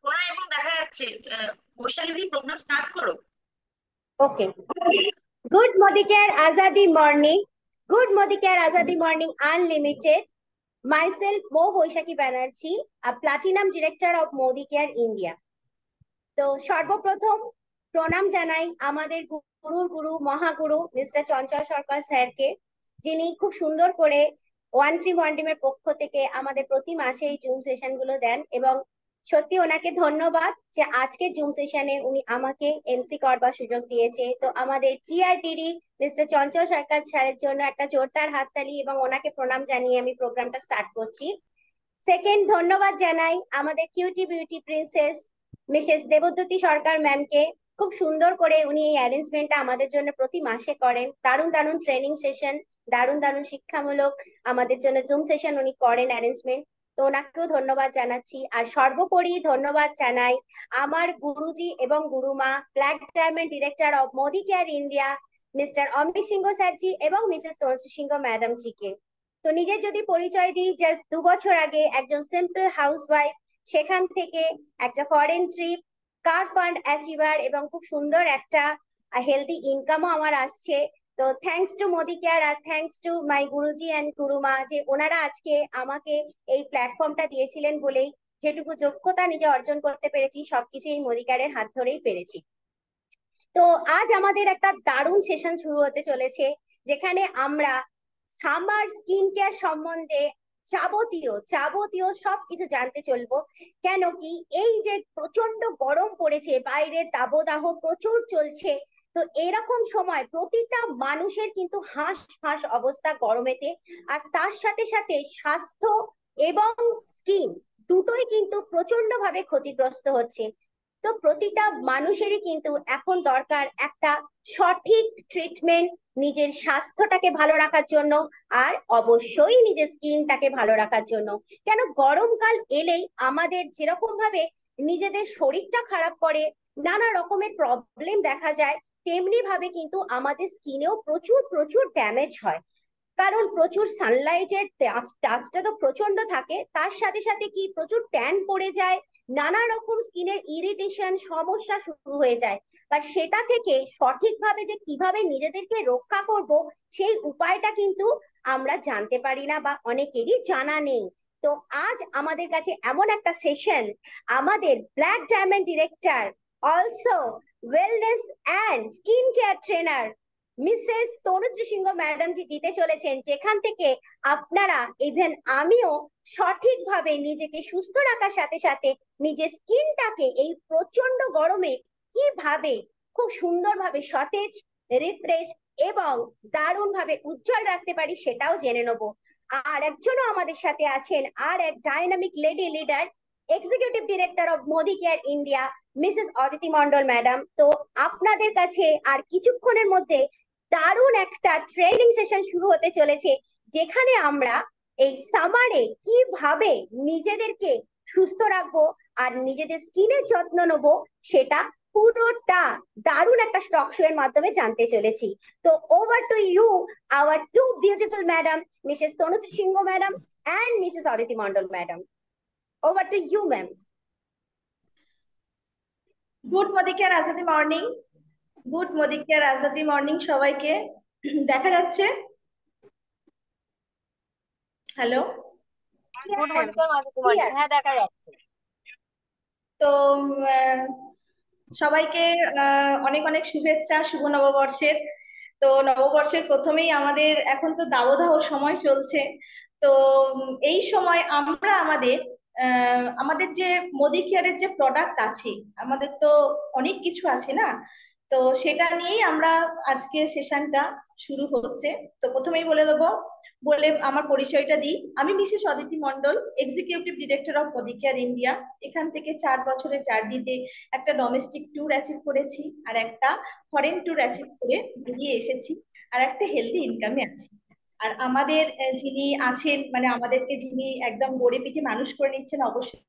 শোনা এবং দেখা যাচ্ছে। বৈশাখী দিন প্রোগ্রাম স্টার্ট করো। Okay. Good Modicare Azadi morning. Good Modicare Azadi morning unlimited. Myself Mo Boishaki Banerjee, a platinum director of Modicare India. তো সর্বপ্রথম প্রণাম জানাই আমাদের গুরুর গুরু মহাগুরু মিস্টার চঞ্চল সরকার স্যারকে, যিনি খুব সুন্দর করে ওয়ান টিমের পক্ষ থেকে আমাদের প্রতি মাসে এই জুম সেশন গুলো দেন। এবং সত্যি ওনাকে ধন্যবাদ যে আজকে জুম সেশনে উনি আমাকে এমসি করবার সুযোগ দিয়েছে। তো আমাদের জিআরডিডি মিস্টার চঞ্চল সরকার স্যারের জন্য একটা জোরদার হাততালি এবং ওনাকে প্রণাম জানিয়ে আমি প্রোগ্রামটা স্টার্ট করছি। সেকেন্ড, ধন্যবাদ জানাই আমাদের cutie beauty princess Mrs Debdyuti সরকার ম্যামকে। খুব সুন্দর করে উনি এই অ্যারেঞ্জমেন্টটা আমাদের জন্য প্রতি মাসে করেন। দারুণ দারুণ ট্রেনিং সেশন, দারুণ দারুণ শিক্ষামূলক আমাদের জন্য জুম সেশন উনি করেন অ্যারেঞ্জমেন্ট। তো ওনাকেও ধন্যবাদ জানাচ্ছি। আর সর্বোপরি ধন্যবাদ জানাই আমার গুরুজি এবং Gurumaa, black diamond director of Modi care India mister Amit Singh স্যারজি এবং মিসেস তনুশ্রী সিংহ ম্যাডাম জিকে। তো নিজের যদি পরিচয় দিই, জাস্ট 2 বছর আগে একজন সিম্পল হাউসওয়াইফ, সেখান থেকে একটা foreign trip, car fund achiever এবং খুব সুন্দর একটা হেলদি ইনকামও আমার আসছে। তো থ্যাঙ্কস টু মোদি কেয়ার আর thanks to my Guruji and Gurumaa, যে ওনারা আজকে আমাকে এই প্ল্যাটফর্মটা দিয়েছিলেন বলেই যেটুকু যোগ্যতা নিজে অর্জন করতে পেরেছি সবকিছু এই মোদি কেয়ারের হাত ধরেই পেরেছি। তো আজ আমাদের একটা দারুণ সেশন শুরু হতে চলেছে, যেখানে আমরা সামার স্কিন কেয়ার সম্বন্ধে যাবতীয় যাবতীয় সবকিছু জানতে চলবো। কেন কি, এই যে প্রচন্ড গরম পড়েছে, বাইরে দাবদাহ প্রচুর চলছে, তো এরকম সময় প্রতিটা মানুষের কিন্তু হাঁস ফাঁস অবস্থা গরমেতে। আর তার সাথে সাথে স্বাস্থ্য এবং স্কিন দুটোই কিন্তু প্রচন্ড ভাবে ক্ষতিগ্রস্ত হচ্ছে। তো প্রতিটা মানুষেরই কিন্তু এখন দরকার একটা সঠিক ট্রিটমেন্ট নিজের স্বাস্থ্যটাকে ভালো রাখার জন্য, আর অবশ্যই নিজের স্কিনটাকে ভালো রাখার জন্য। কেন, গরমকাল এলেই আমাদের যেরকম ভাবে নিজেদের শরীরটা খারাপ করে, নানা রকমের প্রবলেম দেখা যায়, তেমনি ভাবে কিন্তু আমাদের স্কিনেও প্রচুর প্রচুর ড্যামেজ হয়। কারণ প্রচুর সানলাইটের টাচটা তো প্রচন্ড থাকে, তার সাথে সাথে কি প্রচুর ট্যান পড়ে যায়, নানা রকম স্কিনের ইরিটেশন সমস্যা শুরু হয়ে যায়। আর সেটা থেকে সঠিকভাবে যে কিভাবে নিজেদেরকে রক্ষা করব, সেই উপায়টা কিন্তু আমরা জানতে পারি না বা অনেকেরই জানা নেই। তো আজ আমাদের কাছে এমন একটা সেশন আমাদের black diamond director, also wellness and skin care trainer Mrs Tanushree Singh madam ji দিতে চলেছেন, যেখান থেকে আপনারা, ইভেন আমিও, সঠিকভাবে নিজেকে সুস্থ রাখার সাথে সাথে নিজের স্কিনটাকে এই প্রচন্ড গরমে কিভাবে খুব সুন্দরভাবে সতেজ, রিফ্রেশ এবং দারুণ ভাবে উজ্জ্বল রাখতে পারি সেটাও জেনে নেব। আর একজনও আমাদের সাথে আছেন, আর এক dynamic lady leader, executive director of Modi care India Mrs Aditi Mondal madam. তো আপনাদের কাছে আর কিছুক্ষণের মধ্যে দারুণ একটা ট্রেনিং সেশন শুরু হতে চলেছে, যেখানে আমরা এই সামারে কিভাবে নিজেদেরকে সুস্থ রাখবো আর নিজেদের স্কিনের যত্ন নেবো, সেটা পুরোটা দারুণ একটা স্টক শো এর মাধ্যমে জানতে চলেছি। তো over to you, our two beautiful madam, Mrs Tanushree Singh madam and Mrs Aditi Mondal madam. Over to you ma'am. Good মদিকের আজাদি মর্নিং। গুড মদিকের আজাদি মর্নিং সবাইকে। দেখা যাচ্ছে? Hello. Good morning, good morning, হ্যাঁ দেখা যাচ্ছে। তো সবাইকে অনেক অনেক শুভেচ্ছা শুভ নববর্ষের। তো নববর্ষের প্রথমেই আমাদের এখন তো দাবদাহ সময় চলছে। তো এই সময় আমরা আমাদের যে মোদি কেয়ারের যে প্রোডাক্ট আছে, আমাদের তো অনেক কিছু আছে না, তো সেটা নিয়েই আমরা আজকে সেশনটা শুরু হচ্ছে। তো প্রথমেই বলে দেবো, বলে আমার পরিচয়টা দিই। আমি Mrs Aditi Mondal, executive director of Modi care India. এখান থেকে 4 বছরের জার্নিতে একটা ডোমেস্টিক ট্যুর অ্যাচিভ করেছি, আর একটা ফরেন ট্যুর অ্যাচিভ করে বেরিয়ে এসেছি, আর একটা হেলদি ইনকামে আছি। আর আমাদের যিনি আছেন, মানে আমাদেরকে যিনি একদম গড়ে পিঠে মানুষ করে নিচ্ছেন, অবশ্যই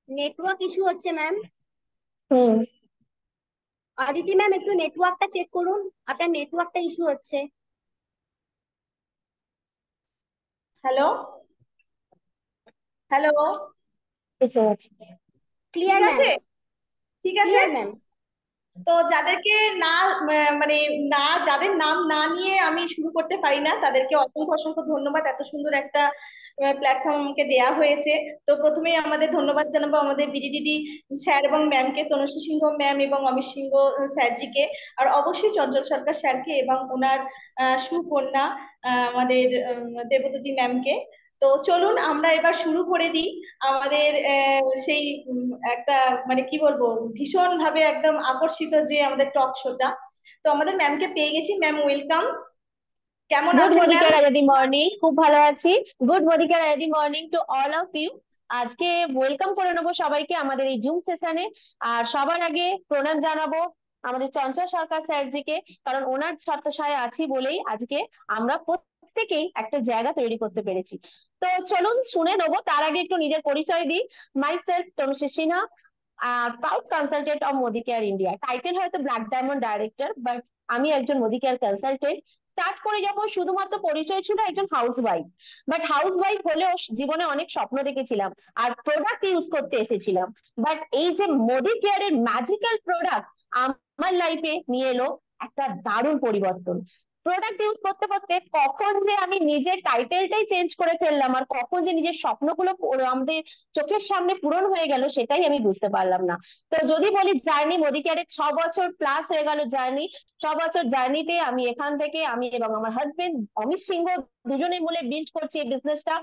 নেটওয়ার্ক ইস্যু হচ্ছে ম্যাম। হুম। অদিতি ম্যাম একটু নেটওয়ার্কটা চেক করুন, আপনার নেটওয়ার্কটা ইস্যু হচ্ছে। হ্যালো, হ্যালো, এসে গেছে। ঠিক ক্লিয়ার ম্যাম, আছে, ঠিক আছে। Clear ma'am. তো যাদেরকে না মানে না, যাদের নাম না নিয়ে আমি শুরু করতে পারি না, তাদেরকে অসংখ্য অসংখ্য ধন্যবাদ, এত সুন্দর একটা প্ল্যাটফর্ম আমাকে দেয়া হয়েছে। তো প্রথমেই আমাদের ধন্যবাদ জানাবো আমাদের বিডিডিডি স্যার এবং ম্যামকে, তনুশ্রী সিংহ ম্যাম এবং অমিত সিংহ স্যারজিকে, আর অবশ্যই চঞ্চল সরকার স্যারকে এবং ওনার সুকন্যা আমাদের দেবদূতি ম্যামকে। তো চলুন আমরা এবার শুরু করে দিই আমাদের সেই একটা মানে কি বলবো, ভীষণ ভাবে একদম আকর্ষিত যে আমাদের টক শোটা। তো আমাদের ম্যামকে পেয়ে গেছি। ম্যাম ওয়েলকাম, কেমন গুড আছেন ম্যাম? মর্নিং আজাদি মর্নিং, খুব ভালো আছি। গুড মর্নিং আজাদি morning to all of you. আজকে ওয়েলকাম করে নেবো সবাইকে আমাদের এই জুম সেশনে। আর সবার আগে প্রণাম জানাবো আমাদের চঞ্চল সরকার স্যারজিকে, কারণ ওনার ছত্রছায়ায় আছি বলেই আজকে আমরা প্রত্যেকেই একটা জায়গা তৈরি করতে পেরেছি। তো চলুন শুনে নেবো, তার আগে একটু নিজের পরিচয় দিই। My self Tanushree Sinha, proud consultant of Modi care India. Title হয়তো ব্ল্যাক ডায়মন্ড ডাইরেক্টর, বাট আমি একজন মোদি কেয়ার কনসালটেন্ট। স্টার্ট করে যখন শুধুমাত্র পরিচয় ছিল একজন house wife, but house wife হলেও জীবনে অনেক স্বপ্ন দেখেছিলাম আর প্রোডাক্ট ইউজ করতে এসেছিলাম। বাট এই যে মোদি কেয়ারের ম্যাজিক্যাল প্রোডাক্ট আমার লাইফে নিয়ে এলো একটা দারুণ পরিবর্তন। প্রোডাক্ট ইউজ করতে করতে কখন যে আমি নিজের টাইটেলটাই চেঞ্জ করে ফেললাম আর কখন যে নিজের স্বপ্নগুলো আমাদের চোখের সামনে পূরণ হয়ে গেল সেটাই আমি বুঝতে পারলাম না। তো যদি বলি জার্নি, মোদি কেয়ারের 6 বছর প্লাস হয়ে গেল জার্নি। 6 বছর জার্নিতে আমি এখান থেকে, আমি এবং আমার হাজবেন্ড অমিত সিংহ দুজনে মিলে বিল্ড করছি এই বিজনেসটা।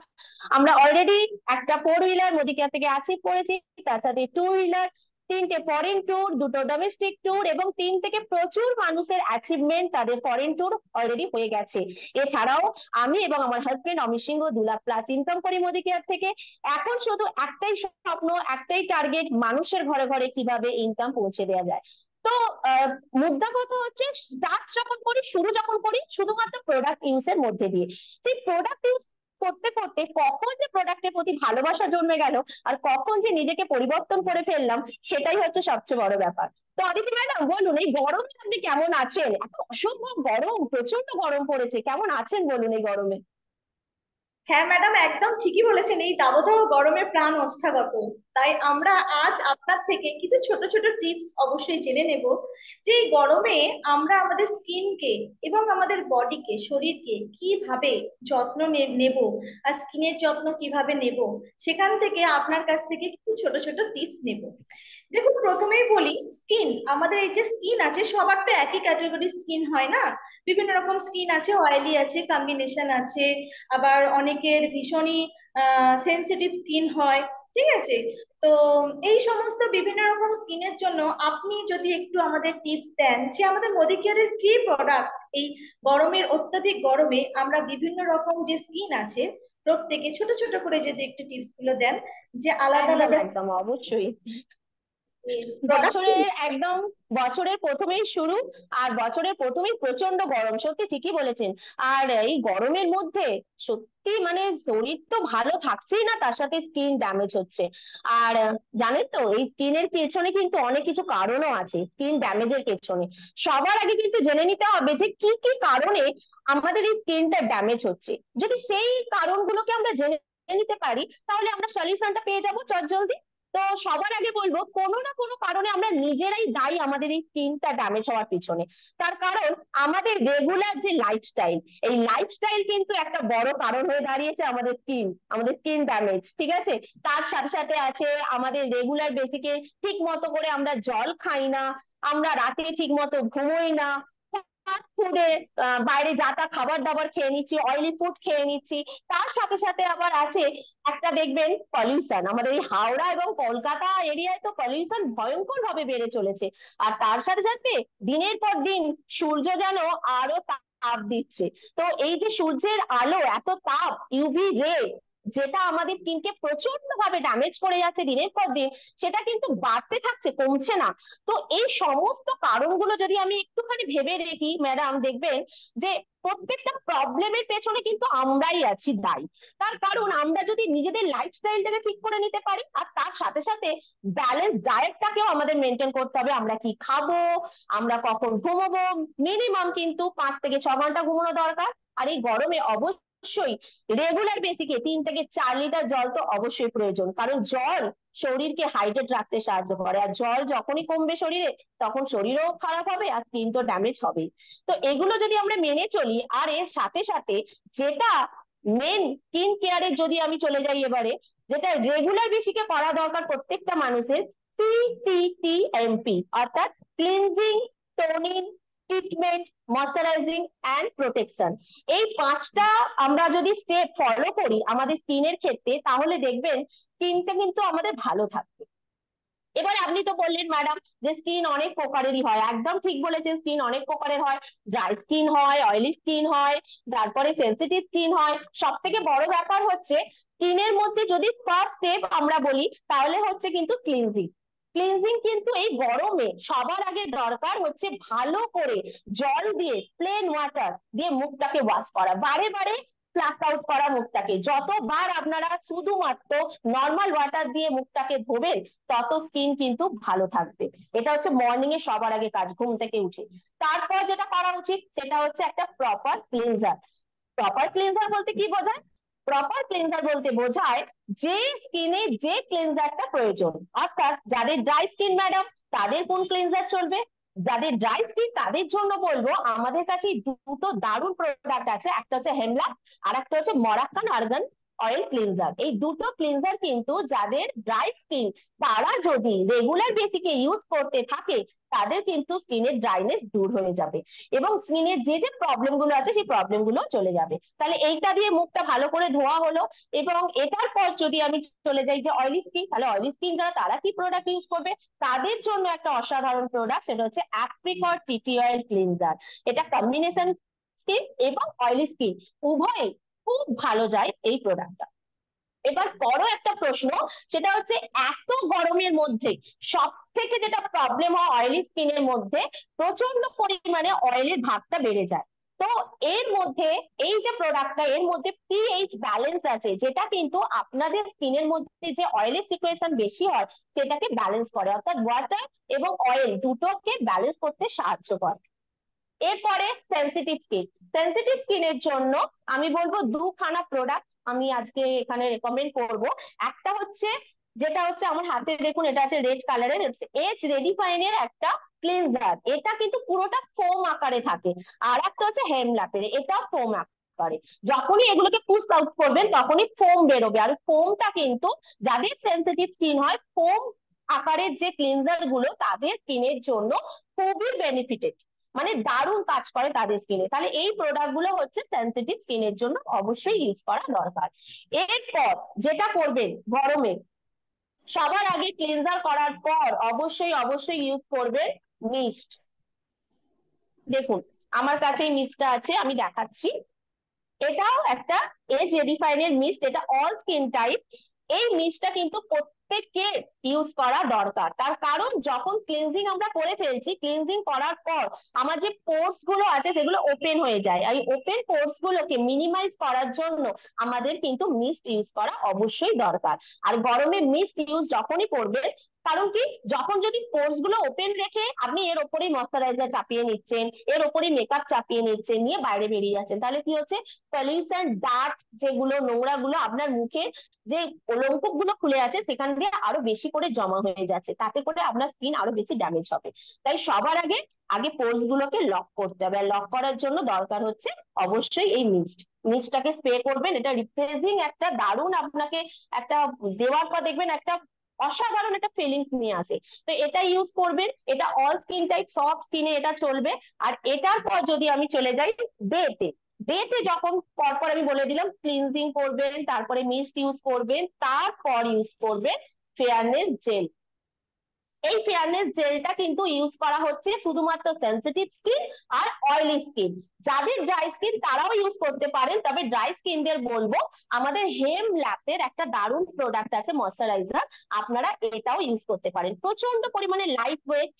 আমরা অলরেডি একটা 4 হুইলার মোদি কেয়ার থেকে অ্যাচিভ করেছি, তার সাথে 2 হুইলার, 3টে ফরেন ট্যুর, 2টো ডোমেস্টিক ট্যুর এবং 3 থেকে প্রচুর মানুষের অ্যাচিভমেন্ট তাদের ফরেন ট্যুর অলরেডি হয়ে গেছে। এছাড়াও আমি এবং আমার হাজবেন্ড অমিত সিংহ 2 লাখ প্লাস ইনকাম করি মোদি কেয়ার থেকে। এখন শুধু একটাই স্বপ্ন, একটাই টার্গেট, মানুষের ঘরে ঘরে কিভাবে ইনকাম পৌঁছে দেওয়া যায়। তো আহ, মুদ্রা কথা হচ্ছে, স্টার্ট যখন করি, শুরু যখন করি শুধুমাত্র প্রোডাক্ট ইউজের মধ্যে দিয়ে, সেই প্রোডাক্ট ইউজ করতে করতে কখন যে প্রোডাক্টের প্রতি ভালোবাসা জন্মে গেল আর কখন যে নিজেকে পরিবর্তন করে ফেললাম, সেটাই হচ্ছে সবচেয়ে বড় ব্যাপার। তো অদিতি ম্যাডাম বলুন, এই গরমে আপনি কেমন আছেন? এত অসম্ভব গরম, প্রচন্ড গরম পড়েছে, কেমন আছেন বলুন এই গরমে? হ্যাঁ ম্যাডাম, একদম ঠিকই বলেছেন, এই দাবদাহ গরমে প্রাণ ওষ্ঠাগত। তাই আমরা আজ আপনার থেকে কিছু ছোট ছোট টিপস অবশ্যই জেনে নেব, যে এই গরমে আমরা আমাদের স্কিনকে এবং আমাদের বডিকে, শরীরকে কিভাবে যত্ন নেব, আর স্কিনের যত্ন কিভাবে নেব, সেখান থেকে আপনার কাছ থেকে কিছু ছোট ছোট টিপস নেব। দেখুন, প্রথমেই বলি, স্কিন, আমাদের এই যে স্কিন আছে, সবার তো একই ক্যাটাগরি স্কিন হয় না। বিভিন্ন রকম স্কিন আছে, অয়েলি আছে, কম্বিনেশন আছে, আবার অনেকের ভীষণই সেনসিটিভ স্কিন হয়, ঠিক আছে। তো এই সমস্ত বিভিন্ন রকম স্কিনের জন্য আপনি যদি একটু আমাদের টিপস দেন, যে আমাদের মোদি কেয়ারের কি প্রোডাক্ট এই গরমের, অত্যাধিক গরমে আমরা বিভিন্ন রকম যে স্কিন আছে প্রত্যেকে ছোট ছোট করে যদি একটু টিপস গুলো দেন, যে আলাদা একদম আলাদা একদম অবশ্যই। প্রোডাক্ট। বছরের একদম বছরের প্রথমেই শুরু, আর বছরের প্রথমেই প্রচন্ড গরম, সত্যি ঠিকই বলেছেন। আর এই গরমের মধ্যে সত্যি মানে শরীর তো ভালো থাকছেই না, তার সাথে স্কিন ড্যামেজ হচ্ছে। আর জানেন তো এই স্কিনের পেছনে কিন্তু অনেক কিছু কারণও আছে স্কিন ড্যামেজের পেছনে। সবার আগে কিন্তু জেনে নিতে হবে যে কি কি কারণে আমাদের এই স্কিনটা ড্যামেজ হচ্ছে। যদি সেই কারণগুলোকে আমরা জেনে নিতে পারি, তাহলে আমরা সলিউশনটা পেয়ে যাবো চটজলদি। তো সবার আগে বলবো, কোনো না কোনো কারণে আমরা নিজেরাই দায়ী আমাদের এই স্কিনটা ড্যামেজ হওয়ার পিছনে। তার কারণ আমাদের রেগুলার যে লাইফস্টাইল, এই লাইফস্টাইল কিন্তু একটা বড় কারণ হয়ে দাঁড়িয়েছে আমাদের স্কিন ড্যামেজ, ঠিক আছে। তার সাথে সাথে আছে আমাদের রেগুলার বেসিকে ঠিক মতো করে আমরা জল খাই না, আমরা রাতে ঠিক মতো ঘুমোই না, ফাস্ট ফুডে বাইরে যা তা খাবার দাবার খেয়ে নিচ্ছি, অয়েলি ফুড খেয়ে নিচ্ছি। তার সাথে সাথে আবার আছে একটা দেখবেন পলিউশন, আমাদের এই হাওড়া এবং কলকাতা এরিয়ায় তো পলিউশন ভয়ঙ্কর ভাবে বেড়ে চলেছে। আর তার সাথে সাথে দিনের পর দিন সূর্য যেন আরো তাপ দিচ্ছে। তো এই যে সূর্যের আলো, এত তাপ, ইউভি রে, যেটা আমাদের স্কিনকে প্রচন্ড ভাবে ড্যামেজ করে যাচ্ছে দিনের পর দিন, সেটা কিন্তু বাড়তে থাকছে, কমছে না। তো এই সমস্ত কারণগুলো যদি আমি একটুখানি ভেবে দেখি ম্যাডাম, দেখবেন যে প্রত্যেকটা প্রবলেমের পেছনে কিন্তু আমরাই আছি দায়ী। তার কারণ আমরা যদি নিজেদের লাইফস্টাইলটাকে ঠিক করে নিতে পারি, আর তার সাথে সাথে ব্যালেন্স ডায়েটটাকেও আমাদের মেনটেন করতে হবে। আমরা কি খাবো, আমরা কখন ঘুমোবো, মিনিমাম কিন্তু 5 থেকে 6 ঘন্টা ঘুমানো দরকার। আর এই গরমে অবশ্যই অবশ্যই রেগুলার বেসিকে 3 থেকে 4 লিটার জল তো অবশ্যই প্রয়োজন, কারণ জল শরীরকে হাইড্রেট রাখতে সাহায্য করে। আর জল যখনই কমবে শরীরে, তখন শরীরও খারাপ হবে আর স্কিন তো ড্যামেজ হবে। তো এগুলো যদি আমরা মেনে চলি, আর এর সাথে সাথে যেটা মেন স্কিন কেয়ারের যদি আমি চলে যাই এবারে, যেটা রেগুলার বেসিকে করা দরকার প্রত্যেকটা মানুষের, CTTMP, অর্থাৎ cleansing, toning, treatment, moisturising and protection. এই 5টা আমরা যদি স্টেপ ফলো করি আমাদের স্কিনের ক্ষেত্রে, তাহলে দেখবেন স্কিনটা কিন্তু আমাদের ভালো থাকবে। এবার আপনি তো বললেন ম্যাডাম যে স্কিন অনেক প্রকারেরই হয়, একদম ঠিক বলেছেন, স্কিন অনেক প্রকারের হয়। ড্রাই স্কিন হয়, অয়েলি স্কিন হয়, তারপরে সেনসিটিভ স্কিন হয়। সব থেকে বড় ব্যাপার হচ্ছে স্কিনের মধ্যে যদি ফার্স্ট স্টেপ আমরা বলি, তাহলে হচ্ছে কিন্তু ক্লিনজিং। ক্লিনজিং কিন্তু এই গরমে সবার আগে দরকার হচ্ছে ভালো করে জল দিয়ে, প্লেন ওয়াটার দিয়ে মুখটাকে ওয়াশ করা, বারে বারে ফ্লাশ আউট করা মুখটাকে। যতবার আপনারা শুধুমাত্র নর্মাল ওয়াটার দিয়ে মুখটাকে ধোবেন, তত স্কিন কিন্তু ভালো থাকবে। এটা হচ্ছে মর্নিং এ সবার আগে কাজ, ঘুম থেকে উঠে। তারপর যেটা করা উচিত সেটা হচ্ছে একটা প্রপার ক্লিনজার। প্রপার ক্লিনজার বলতে কি বোঝায়? প্রপার ক্লিনজার বলতে বোঝায় যে স্কিনে যে ক্লিনজারটা প্রয়োজন। অর্থাৎ যাদের ড্রাই স্কিন ম্যাডাম, তাদের কোন ক্লিনজার চলবে? যাদের ড্রাই স্কিন তাদের জন্য বলবো, আমাদের কাছে দুটো দারুণ প্রোডাক্ট আছে, একটা হচ্ছে হেমলাক আর একটা হচ্ছে মরাক্কান আর্গান অয়েল ক্লিনজার। এই দুটো ক্লিনজার কিন্তু যাদের ড্রাই স্কিন, তারা যদি রেগুলার বেসিকে ইউজ করতে থাকে, তাদের কিন্তু স্কিনের ড্রাইনেস দূর হয়ে যাবে এবং স্কিনের যে যে প্রবলেম গুলো আছে সেই প্রবলেম গুলো চলে যাবে। তাহলে এইটা দিয়ে মুখটা ভালো করে ধোয়া হলো। এবং এটার পর যদি আমি চলে যাই যে অয়েলি স্কিন, তাহলে অয়েলি স্কিন যারা, তারা কি প্রোডাক্ট ইউজ করবে? তাদের জন্য একটা অসাধারণ প্রোডাক্ট, সেটা হচ্ছে অ্যাপ্রিকট টিটি অয়েল ক্লিনজার। এটা কম্বিনেশন স্কিন এবং অয়েলি স্কিন উভয়ে খুব ভালো যায় এই প্রোডাক্টটা। এবার বড় একটা প্রশ্ন, সেটা হচ্ছে এত গরমের মধ্যে সব থেকে যেটা প্রবলেম হয় অয়েলি স্কিনের মধ্যে, প্রচন্ড পরিমাণে অয়েলের ভাবটা বেড়ে যায়। তো এর মধ্যে এই যে প্রোডাক্টটা, এর মধ্যে পিএইচ ব্যালেন্স আছে, যেটা কিন্তু আপনাদের স্কিনের মধ্যে যে অয়েলের সিচুয়েশন বেশি হয় সেটাকে ব্যালেন্স করে, অর্থাৎ ওয়াটার এবং অয়েল দুটোকে ব্যালেন্স করতে সাহায্য করে। এরপরে সেনসিটিভ স্কিন। সেনসিটিভ স্কিনের জন্য আমি বলবো দুখানা প্রোডাক্ট আমি আজকে এখানে রেকমেন্ড করব। একটা হচ্ছে, যেটা হচ্ছে আমার হাতে দেখুন, এটা আছে রেড কালারের, এজ রেডিফাইনের একটা ক্লিনজার। এটা কিন্তু পুরোটা ফোম আকারে থাকে। আর একটা হচ্ছে হেমলাপের, এটা ফোম আকারে। যখনই এগুলোকে পুশ আউট করবেন তখনই ফোম বেরোবে। আর ফোমটা কিন্তু যাদের সেনসিটিভ স্কিন হয়, ফোম আকারের যে ক্লিনজার গুলো তাদের স্কিনের জন্য খুবই বেনিফিটেড, মানে দারুণ কাজ করে তাদের স্কিনে। তাহলে এই প্রোডাক্ট গুলো হচ্ছে সেনসিটিভ স্কিনের জন্য অবশ্যই ইউজ করা দরকার। এরপর যেটা করবেন গরমে, সবার আগে ক্লিনজার করার পর অবশ্যই অবশ্যই ইউজ করবেন মিস্ট। দেখুন আমার কাছে এই মিস্টটা আছে, আমি দেখাচ্ছি। এটাও একটা এজ রেডিফাইনের মিস্ট, এটা অল স্কিন টাইপ। এই মিস্টটা কিন্তু প্রত্যেকের ইউজ করা দরকার। তার কারণ যখন ক্লিনজিং আমরা করে ফেলছি, ক্লিনজিং করার পর আমার যে পোর্স গুলো আছে সেগুলো ওপেন হয়ে যায়। এই ওপেন পোর্স গুলোকে মিনিমাইজ করার জন্য আমাদের কিন্তু মিস্ট ইউজ করা অবশ্যই দরকার। আর গরমে মিস্ট ইউজ যখনই করবেন, কারণ কি, যখন যদি পোর্স গুলো ওপেন রেখে আপনি এর ওপরেই ময়শ্চারাইজার চাপিয়ে নিচ্ছেন, এর ওপরেই মেকআপ চাপিয়ে নিচ্ছেন, নিয়ে বাইরে বেরিয়ে যাচ্ছেন, তাহলে কি হচ্ছে, পলিউশন, ডার্ট, যেগুলো নোংরা গুলো আপনার মুখে যে লোমকূপ গুলো খুলে আছে সেখান দিয়ে আরো বেশি করে জমা হয়ে যাচ্ছে, তাতে করে আপনার স্কিন আরো বেশি ড্যামেজ হবে। তাই সবার আগে আগে পোর্স গুলোকে লক করতে হবে। আর লক করার জন্য দরকার হচ্ছে অবশ্যই এই মিস্টটাকে স্প্রে করবেন। এটা রিফ্রেশিং একটা দারুণ আপনাকে একটা দেওয়ার পর দেখবেন একটা অসাধারণ একটা ফিলিংস নিয়ে আসে। তো এটা ইউজ করবেন, এটা অল স্কিন টাইপ, সব স্কিনে এটা চলবে। আর এটার পর যদি আমি চলে যাই ডেতে, ডেতে যখন পরপর আমি বলে দিলাম ক্লিনজিং করবেন, তারপরে মিস্ট ইউজ করবেন, তারপর ইউজ করবেন ফেয়ারনেস জেল। এই ফেয়ারনেস জেলটা কিন্তু ইউজ করা হচ্ছে শুধুমাত্র সেনসিটিভ স্কিন আর অয়েলি স্কিন। যাদের ড্রাই স্কিন তারাও ইউজ করতে পারেন, তবে ড্রাই স্কিনদের বলবো আমাদের হেম ল্যাপের একটা দারুণ প্রোডাক্ট আছে ময়শ্চারাইজার, আপনারা এটাও ইউজ করতে পারেন। প্রচন্ড পরিমাণে লাইট ওয়েট,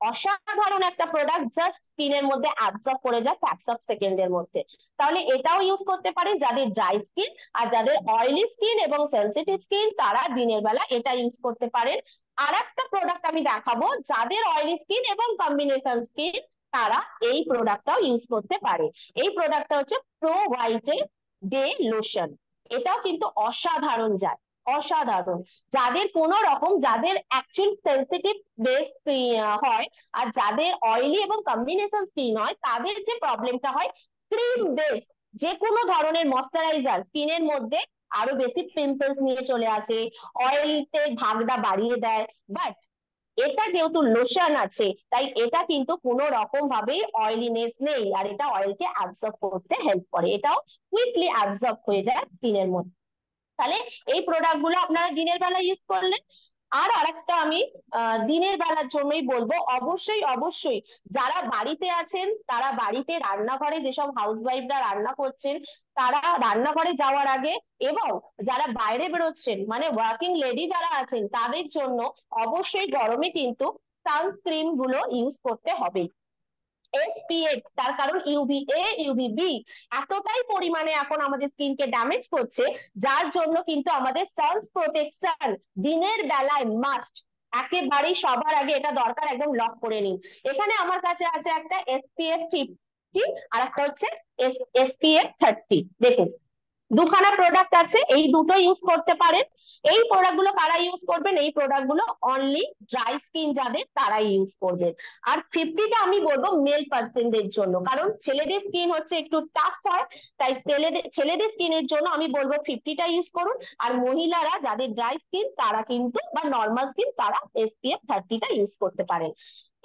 অসাধারণ একটা প্রোডাক্ট, জাস্ট স্কিনের মধ্যে অ্যাবজর্ব করে যায় ফ্র্যাকশন অফ সেকেন্ডের মধ্যে। তাহলে এটাও ইউজ করতে পারেন যাদের ড্রাই স্কিন। আর যাদের অয়েলি স্কিন এবং সেনসিটিভ স্কিন, তারা দিনের বেলা এটা ইউজ করতে পারেন। আর একটা প্রোডাক্ট আমি দেখাবো, যাদের অয়েলি স্কিন এবং কম্বিনেশন স্কিন, তারা এই প্রোডাক্টটাও ইউজ করতে পারে। এই প্রোডাক্টটা হচ্ছে প্রো হোয়াইটের ডে লোশন। এটাও কিন্তু অসাধারণ যায়, অসাধারণ। যাদের কোনো রকম, যাদের অ্যাকচুয়াল সেন্সিটিভ বেস হয়, আর যাদের অয়েলি এবং কম্বিনেশন স্কিন হয়, তাদের যে প্রবলেমটা হয়, ক্রিম বেস যে কোনো ধরনের ময়শ্চারাইজার স্কিনের মধ্যে আরো বেশি পিম্পলস নিয়ে চলে আসে, অয়েলতে ভাগটা বাড়িয়ে দেয়। বাট এটা যেহেতু লোশন আছে, তাই এটা কিন্তু কোনো রকম ভাবে অয়েলিনেস নেই, আর এটা অয়েলকে অ্যাবজর্ব করতে হেল্প করে, এটাও কুইকলি অ্যাবজর্ব হয়ে যায় স্কিনের মধ্যে। তাহলে এই প্রোডাক্ট গুলো আপনারা দিনের বেলা ইউজ করলেন। আর আরেকটা আমি দিনের বেলার জন্যই বলবো, অবশ্যই অবশ্যই যারা বাড়িতে আছেন, তারা বাড়িতে রান্নাঘরে যেসব হাউস ওয়াইফরা রান্না করছেন, তারা রান্নাঘরে যাওয়ার আগে, এবং যারা বাইরে বেরোচ্ছেন মানে ওয়ার্কিং লেডি যারা আছেন, তাদের জন্য অবশ্যই গরমে কিন্তু সানস্ক্রিন গুলো ইউজ করতে হবে। SPF, তার কারণ UVA UVB এতটাই পরিমাণে এখন আমাদের স্কিনকে ড্যামেজ করছে, যার জন্য কিন্তু আমাদের সান প্রোটেকশন দিনের বেলায় মাস্ট। একেবারেই সবার আগে এটা দরকার, একদম লক করে নিন। এখানে আমার কাছে আছে একটা SPF 50, আর একটা হচ্ছে SPF 30। দেখুন, দুখানা প্রোডাক্ট আছে, এই দুটো ইউজ করতে পারেন। এই প্রোডাক্ট গুলো কারা ইউজ করবেন? এই প্রোডাক্ট গুলো অনলি ড্রাই স্কিন যাদের, তারাই ইউজ করবেন। আর 50টা আমি বলবো মেল পার্সনদের জন্য, কারণ ছেলেদের স্কিন হচ্ছে একটু টাফ হয়, তাই ছেলেদের স্কিনের জন্য আমি বলবো 50টা ইউজ করুন। আর মহিলারা যাদের ড্রাই স্কিন, তারা কিন্তু, বা নর্মাল স্কিন, তারা SPF 30টা ইউজ করতে পারেন।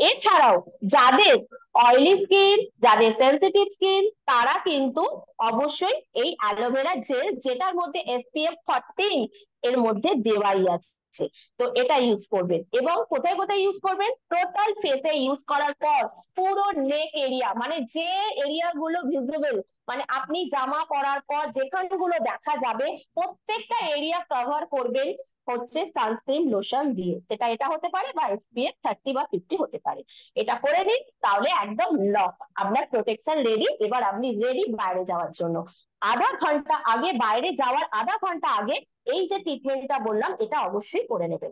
এছাড়াও যাদের অয়েলি স্কিন, যাদের সেন্সিটিভ স্কিন, তারা কিন্তু অবশ্যই এই অ্যালোভেরা জেল, যেটার মধ্যে SPF 14 এর মধ্যে দেওয়াই আছে, তো এটা ইউজ করবেন। এবং কোথায় কোথায় ইউজ করবেন? টোটাল ফেসে ইউজ করার পর পুরো নেক এরিয়া, মানে যে এরিয়া গুলো ভিজিবল, মানে আপনি জামা পরার পর যেখানগুলো দেখা যাবে, প্রত্যেকটা এরিয়া কভার করবেন হচ্ছে সানস্ক্রিন লোশন দিয়ে। সেটা এটা হতে পারে, বা SPF 30 বা 50 হতে পারে। এটা করে নিন, তাহলে একদম লক, আপনার প্রোটেকশন রেডি। এবার আপনি রেডি বাইরে যাওয়ার জন্য। আধা ঘন্টা আগে, বাইরে যাওয়ার আধা ঘন্টা আগে এই যে ট্রিটমেন্টটা বললাম, এটা অবশ্যই করে নেবেন।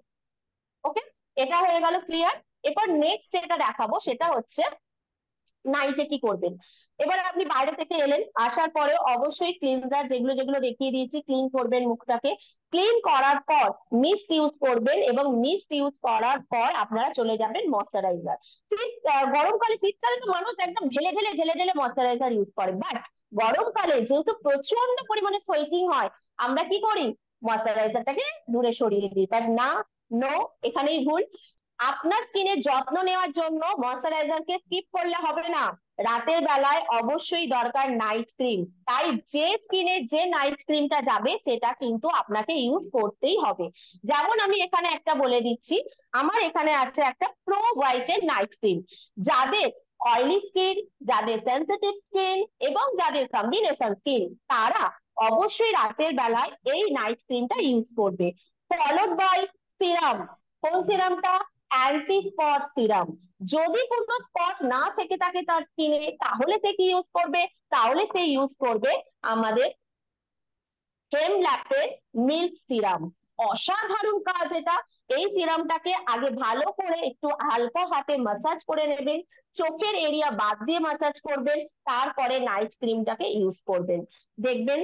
ওকে, এটা হয়ে গেল ক্লিয়ার। এরপর নেক্সট যেটা দেখাবো, সেটা হচ্ছে নাইটে কি করবেন। এবার আপনি বাইরে থেকে এলেন, আসার পরে অবশ্যই ক্লিনজার যেগুলো যেগুলো দেখিয়ে দিয়েছি, ক্লিন করবেন মুখটাকে। ক্লিন করার পর মিস্ট ইউজ করবেন, এবং মিস্ট ইউজ করার পর আপনারা চলে যাবেন ময়শ্চারাইজার। গরমকালে, শীতকালে তো মানুষ একদম ঢেলে ঢেলে ঢেলে ঢেলে ময়শ্চারাইজার ইউজ করে, বাট গরমকালে যেহেতু প্রচন্ড পরিমাণে সোয়েটিং হয়, আমরা কি করি? ময়শ্চারাইজারটাকে দূরে সরিয়ে দিই। বাট না, নো, এখানেই ভুল। আপনার স্কিনের যত্ন নেওয়ার জন্য ময়শ্চারাইজারকে স্কিপ করলে হবে না। রাতের বেলায় অবশ্যই দরকার নাইট ক্রিম। তাই যে স্কিনে যে নাইট ক্রিমটা যাবে, সেটা কিন্তু আপনাকে ইউজ করতেই হবে। যেমন আমি এখানে একটা বলে দিচ্ছি, আমার এখানে আছে একটা প্রো হোয়াইটের নাইট ক্রিম। যাদের অয়েলি স্কিন, যাদের সেন্সিটিভ স্কিন, এবং যাদের কম্বিনেশন স্কিন, তারা অবশ্যই রাতের বেলায় এই নাইট ক্রিমটা ইউজ করবে। Followed by serum. কোন সিরামটা? Anti spot serum. যদি কোনো স্পট না থেকে থাকে তার স্কিনে, তাহলে সে কি ইউজ করবে? তাহলে সে ইউজ করবে আমাদের হেমল্যাপের মিল্ক সিরাম। অসাধারণ কাজ এটা। এই সিরামটাকে আগে ভালো করে একটু হালকা হাতে মাসাজ করে নেবেন, চোখের এরিয়া বাদ দিয়ে মাসাজ করবেন, তারপরে নাইট ক্রিমটাকে ইউজ করবেন। দেখবেন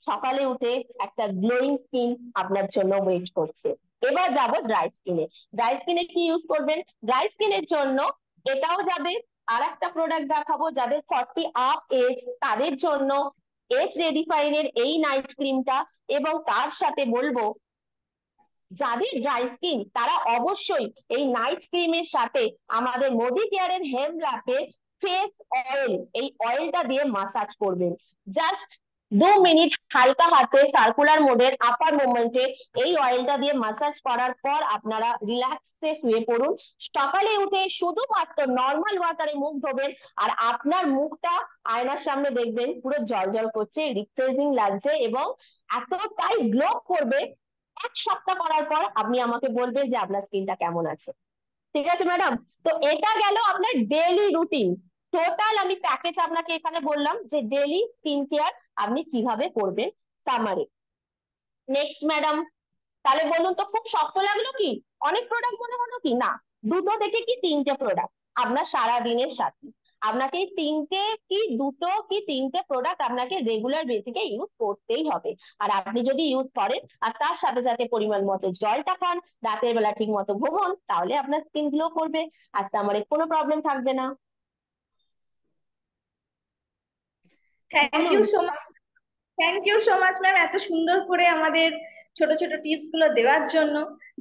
সকালে উঠে একটা গ্লোয়িং স্কিন আপনার জন্য ওয়েট করছে। এবার যাব ড্রাই স্কিনে। ড্রাই স্কিনে কি ইউজ করবেন? ড্রাই স্কিনের জন্য এটাও যাবে। আর একটা প্রোডাক্ট দেখাবো, যাদের 40 আপ এজ, তাদের জন্য এজ রেডিফাইনের এই নাইট ক্রিমটা। এবং তার সাথে বলবো, যাদের ড্রাই স্কিন, তারা অবশ্যই এই নাইট ক্রিমের সাথে আমাদের মোদি কেয়ারের হেমল্যাপের ফেস অয়েল, এই অয়েলটা দিয়ে মাসাজ করবেন। জাস্ট 2 মিনিট হালকা হাতে সার্কুলার মোডের আপার মোমেন্টে এই অয়েলটা দিয়ে মাসাজ করার পর আপনারা রিল্যাক্সে শুয়ে পড়ুন। সকালে উঠে শুধুমাত্র নর্মাল ওয়াটারে মুখ ধোবেন, আর আপনার মুখটা আয়নার সামনে দেখবেন পুরো জল করছে, রিফ্রেশিং লাগছে, এবং এতটাই গ্লো করবে। 1 সপ্তাহ করার পর আপনি আমাকে বলবেন যে আপনার স্কিনটা কেমন আছে। ঠিক আছে ম্যাডাম? তো এটা গেল আপনার ডেইলি রুটিন। টোটাল আমি প্যাকেজ আপনাকে এখানে বললাম যে ডেইলি স্কিন কেয়ার আপনি কিভাবে করবেন সামারে। নেক্সট ম্যাডাম, তাহলে বলুন তো, খুব শক্ত লাগলো কি? অনেক প্রোডাক্ট মনে হলো কি? না, দুটো থেকে কি তিনটে প্রোডাক্ট আপনার সারা দিনের সাথে। আপনাকে এই তিনটে কি দুটো কি তিনটে প্রোডাক্ট আপনাকে রেগুলার বেসিকে ইউজ করতেই হবে। আর আপনি যদি ইউজ করেন আর তার সাথে সাথে পরিমাণ মতো জলটা খান, রাতের বেলা ঠিক মতো ঘুমোন, তাহলে আপনার স্কিন গ্লো করবে, আর আমার কোনো প্রবলেম থাকবে না। থ্যাংক বলুন। You so much. Thank you so much ma'am, এত সুন্দর করে আমাদের ছোট ছোট টিপস গুলো দেওয়ার জন্য।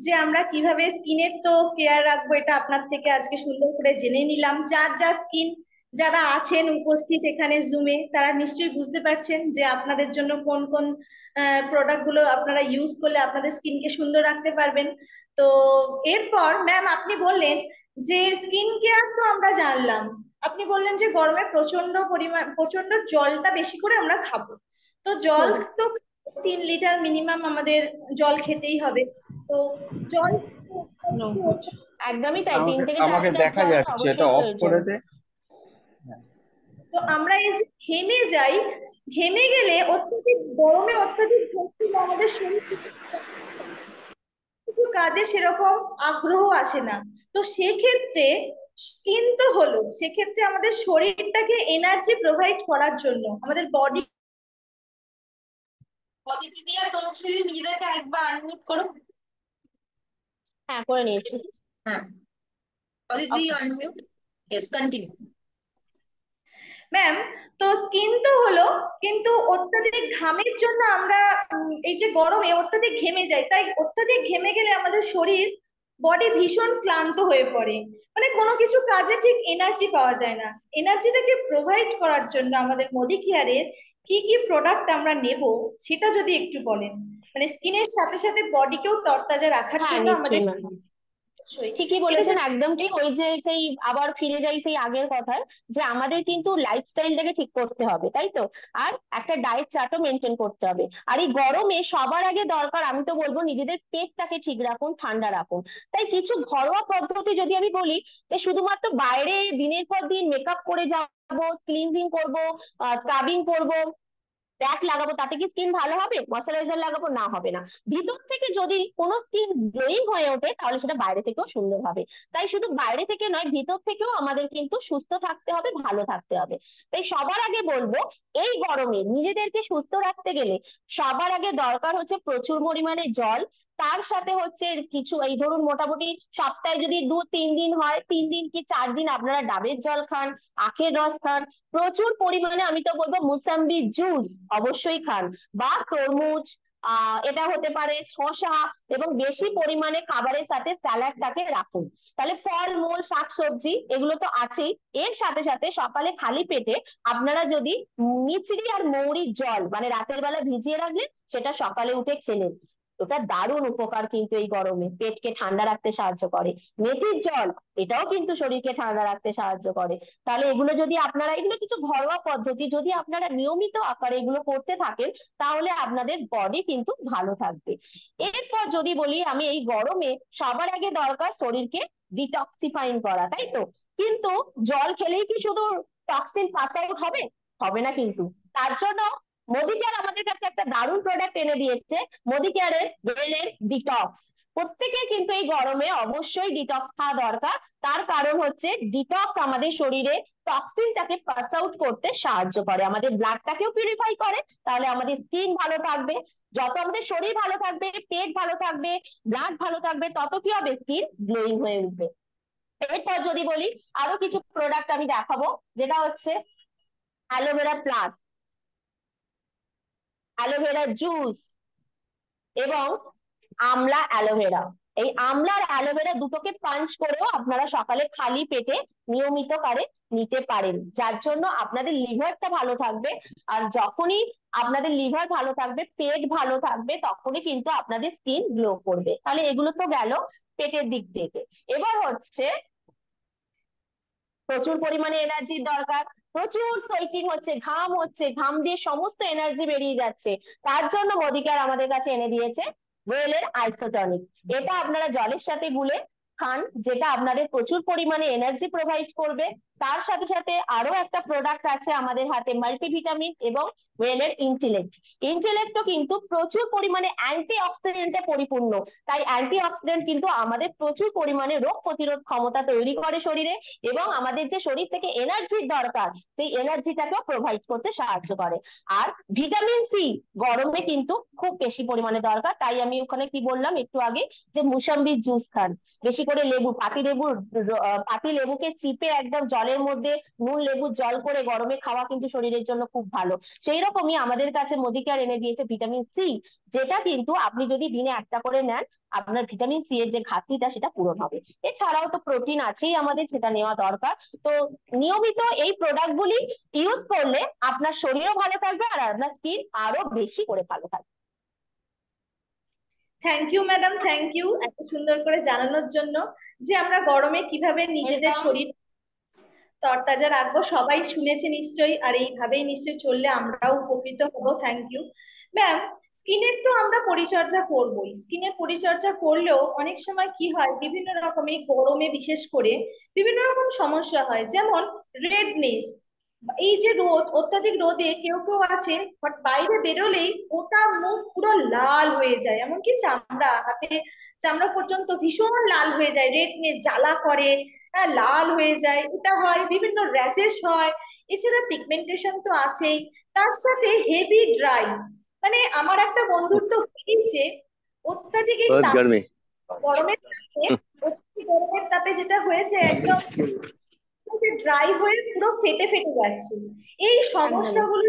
যে আমরা কিভাবে স্কিনের তো কেয়ার রাখবো, এটা আপনার থেকে আজকে সুন্দর করে জেনে নিলাম। যার যার স্কিন, যারা আছেন উপস্থিত এখানে জুমে, তারা নিশ্চয়ই বুঝতে পারছেন যে আপনাদের জন্য কোন কোন প্রোডাক্ট গুলো আপনারা ইউজ করলে আপনাদের স্কিনকে সুন্দর রাখতে পারবেন। তো এরপর ম্যাম আপনি বললেন যে স্কিন কেয়ার তো আমরা জানলাম, আপনি বললেন যে গরমে প্রচন্ড জলটা বেশি করে আমরা খাবো। তো জল হুম। তো 3 লিটার মিনিমাম আমাদের জল খেতেই হবে। তো জল হুম, হচ্ছে, একদমই তাই, তিন আমাকে থেকে চার আমাকে লিটার দেখা জল তো যাচ্ছে, এটা অবশ্যই অফ প্রয়োজন। করে দে। হ্যাঁ। তো আমরা এই যে ঘেমে যাই, ঘেমে গেলে অত্যধিক গরমে অত্যধিক ঘেমে গেলে আমাদের শরীর থেকে কিছু কাজে সেরকম আগ্রহ আসে না। তো সেক্ষেত্রে স্কিন তো হলো, সেক্ষেত্রে আমাদের শরীরটাকে এনার্জি প্রোভাইড করার জন্য আমাদের বডি। অদিতি আর তনুশ্রী নিজেদেরকে একবার আনমিউট করো। হ্যাঁ, করে নিয়েছি। হ্যাঁ, Aditi unmute. Yes, continue. Ma'am, তো স্কিন তো হলো, কিন্তু অত্যাধিক ঘামের জন্য আমরা এই যে গরমে অত্যাধিক ঘেমে যাই, তাই অত্যাধিক ঘেমে গেলে আমাদের শরীর বডি ভীষণ ক্লান্ত হয়ে পড়ে, মানে কোনো কিছু কাজে ঠিক এনার্জি পাওয়া যায় না। এনার্জিটাকে প্রোভাইড করার জন্য আমাদের মোদি কেয়ারের কি কি প্রোডাক্ট আমরা নেব, সেটা যদি একটু বলেন। মানে স্কিনের সাথে সাথে বডিকেও তরতাজা রাখার হ্যাঁ, জন্য আমাদের নিশ্চয়ই ম্যাম, অবশ্যই ঠিকই এটা বলেছেন, যদি। একদম ঠিক। ওই যে সেই আবার ফিরে যাই সেই আগের কথায়, যে আমাদের কিন্তু লাইফস্টাইলটাকে ঠিক করতে হবে, তাই তো? আর একটা ডায়েট চার্টও মেনটেন করতে হবে। আর এই গরমে সবার আগে দরকার, আমি তো বলবো নিজেদের পেটটাকে ঠিক রাখুন, ঠান্ডা রাখুন। তাই কিছু ঘরোয়া পদ্ধতি যদি আমি বলি, যে শুধুমাত্র বাইরে দিনের পর দিন মেকআপ করে যাবো, ক্লিনজিং করবো, স্ক্রাবিং করবো, প্যাক লাগাবো, তাতে কি স্কিন ভালো হবে? ময়শ্চারাইজার লাগাবো, না, হবে না। ভিতর থেকে যদি কোনো স্কিন গ্লোয়িং হয়ে ওঠে, তাহলে সেটা বাইরে থেকেও সুন্দর হবে। তাই শুধু বাইরে থেকে নয়, ভিতর থেকেও আমাদের কিন্তু সুস্থ থাকতে হবে, ভালো থাকতে হবে। তাই সবার আগে বলবো, এই গরমে নিজেদেরকে সুস্থ রাখতে গেলে সবার আগে দরকার হচ্ছে প্রচুর পরিমাণে জল। তার সাথে হচ্ছে কিছু, এই ধরুন মোটামুটি সপ্তাহে যদি 2-3 দিন হয়, 3 দিন কি 4 দিন আপনারা ডাবের জল খান, আখের রস খান। প্রচুর পরিমাণে আমি তো বলবো মুসাম্বি জুস অবশ্যই খান, বা তরমুজ, এটা হতে পারে শসা, এবং বেশি পরিমাণে খাবারের সাথে স্যালাডটাকে রাখুন। তাহলে ফল মূল শাকসবজি এগুলো তো আছেই, এর সাথে সাথে সকালে খালি পেটে আপনারা যদি মিছরি আর মৌরির জল মানে রাতের বেলা ভিজিয়ে রাখলেন, সেটা সকালে উঠে খেলেন, ওটা দারুণ উপকার কিন্তু এই গরমে পেটকে ঠান্ডা রাখতে সাহায্য করে। মেথির জল, এটাও কিন্তু শরীরকে ঠান্ডা রাখতে সাহায্য করে। তাহলে এগুলো যদি আপনারা, এগুলো কিছু ঘরোয়া পদ্ধতি, যদি আপনারা নিয়মিত আকারে এগুলো করতে থাকেন, তাহলে আপনাদের বডি কিন্তু ভালো থাকবে। এরপর যদি বলি আমি, এই গরমে সবার আগে দরকার শরীরকে ডিটক্সিফাইং করা, তাই তো? কিন্তু জল খেলেই কি শুধু টক্সিন পাস আউট হবে? হবে না কিন্তু। তার জন্য মোদি কেয়ার আমাদের কাছে একটা দারুণ প্রোডাক্ট এনে দিয়েছে, মোদি কেয়ারের ওয়েলের ডিটক্স। প্রত্যেকের কিন্তু এই গরমে অবশ্যই ডিটক্স খাওয়া দরকার। তার কারণ হচ্ছে ডিটক্স আমাদের শরীরে টক্সিনটাকে পাস আউট করতে সাহায্য করে, আমাদের ব্লাডটাকেও পিউরিফাই করে। তাহলে আমাদের স্কিন ভালো থাকবে। যত আমাদের শরীর ভালো থাকবে, পেট ভালো থাকবে, ব্লাড ভালো থাকবে, তত কি হবে? স্কিন গ্লোয়িং হয়ে উঠবে। এরপর যদি বলি, আরো কিছু প্রোডাক্ট আমি দেখাবো, যেটা হচ্ছে অ্যালোভেরা প্লাস, অ্যালোভেরা জুস, এবং আমলা অ্যালোভেরা। এই আমলা আর অ্যালোভেরা দুটোকে পাঞ্চ করেও আপনারা সকালে খালি পেটে নিয়মিত করে নিতে পারেন, যার জন্য আপনাদের লিভারটা ভালো থাকবে। আর যখনই আপনাদের লিভার ভালো থাকবে, পেট ভালো থাকবে, তখনই কিন্তু আপনাদের স্কিন গ্লো করবে। তাহলে এগুলো তো গেল পেটের দিক থেকে। এবার হচ্ছে প্রচুর পরিমাণে এনার্জির দরকার, প্রচুর সোয়েটিং হচ্ছে, ঘাম হচ্ছে, ঘাম দিয়ে সমস্ত এনার্জি বেরিয়ে যাচ্ছে। তার জন্য মোদিকেয়ার আমাদের কাছে এনে দিয়েছে ওয়েলের আইসোটনিক। এটা আপনারা জলের সাথে গুলে খান, যেটা আপনাদের প্রচুর পরিমাণে এনার্জি প্রোভাইড করবে। তার সাথে সাথে আরো একটা প্রোডাক্ট আছে আমাদের হাতে, মাল্টিভিটামিন এবং ওয়েলের ইন্টেলেক্টও কিন্তু প্রচুর পরিমাণে অ্যান্টি অক্সিডেন্টে পরিপূর্ণ। তাই অ্যান্টি অক্সিডেন্ট কিন্তু আমাদের প্রচুর পরিমাণে রোগ প্রতিরোধ ক্ষমতা তৈরি করে শরীরে, এবং আমাদের যে শরীর থেকে এনার্জির দরকার সেই এনার্জিটাকেও প্রোভাইড করতে সাহায্য করে। আর ভিটামিন সি গরমে কিন্তু খুব বেশি পরিমাণে দরকার। তাই আমি ওখানে কি বললাম একটু আগে, যে মুসাম্বির জুস খান, বেশি করে লেবু, পাতি লেবুকে চিপে একদম জলের মধ্যে নুন লেবুর জল করে গরমে খাওয়া কিন্তু শরীরের জন্য খুব ভালো। সেই রকমই আমাদের কাছে মোদিকেয়ার এনে দিয়েছে ভিটামিন সি, যেটা কিন্তু আপনি যদি দিনে একটা করে নেন, আপনার ভিটামিন সি এর যে ঘাটতিটা সেটা পূরণ হবে। এছাড়াও তো প্রোটিন আছেই আমাদের, সেটা নেওয়া দরকার। তো নিয়মিত এই প্রোডাক্ট গুলি ইউজ করলে আপনার শরীরও ভালো থাকবে আর আপনার স্কিন আরো বেশি করে ভালো থাকবে। Thank you madam, thank you এত সুন্দর করে জানানোর জন্য যে আমরা গরমে কিভাবে নিজেদের ওয়েলকাম। শরীর তরতাজা রাখবো। সবাই শুনেছে নিশ্চয়ই, আর এইভাবেই নিশ্চয়ই চললে আমরাও উপকৃত হব। Thank you ma'am. স্কিনের তো আমরা পরিচর্যা করবোই, স্কিনের পরিচর্যা করলেও অনেক সময় কি হয়, বিভিন্ন রকমের গরমে বিশেষ করে বিভিন্ন রকম সমস্যা হয়, যেমন রেডনেস। এই যে রোদ, অত্যাধিক রোদে কেউ কেউ আছে বাইরে বেরোলেই গোটা মুখ পুরো লাল হয়ে যায়, এমনকি চামড়া, হাতে চামড়া পর্যন্ত ভীষণ লাল হয়ে যায়, রেডনেস জ্বালা করে, হ্যাঁ লাল হয়ে যায়, এটা হয়, বিভিন্ন র্যাশেস হয়। এছাড়া পিগমেন্টেশন তো আছেই, তার সাথে হেভি ড্রাই। মানে আমার একটা বন্ধুর তো হয়েছে অত্যাধিক এই बहुत गर्मी। গরমের তাপে, অত্যাধিক গরমের তাপে যেটা হয়েছে একদম ড্রাই হয়ে পুরো ফেটে ফেটে যাচ্ছে। এই একদমই। সমস্যাগুলো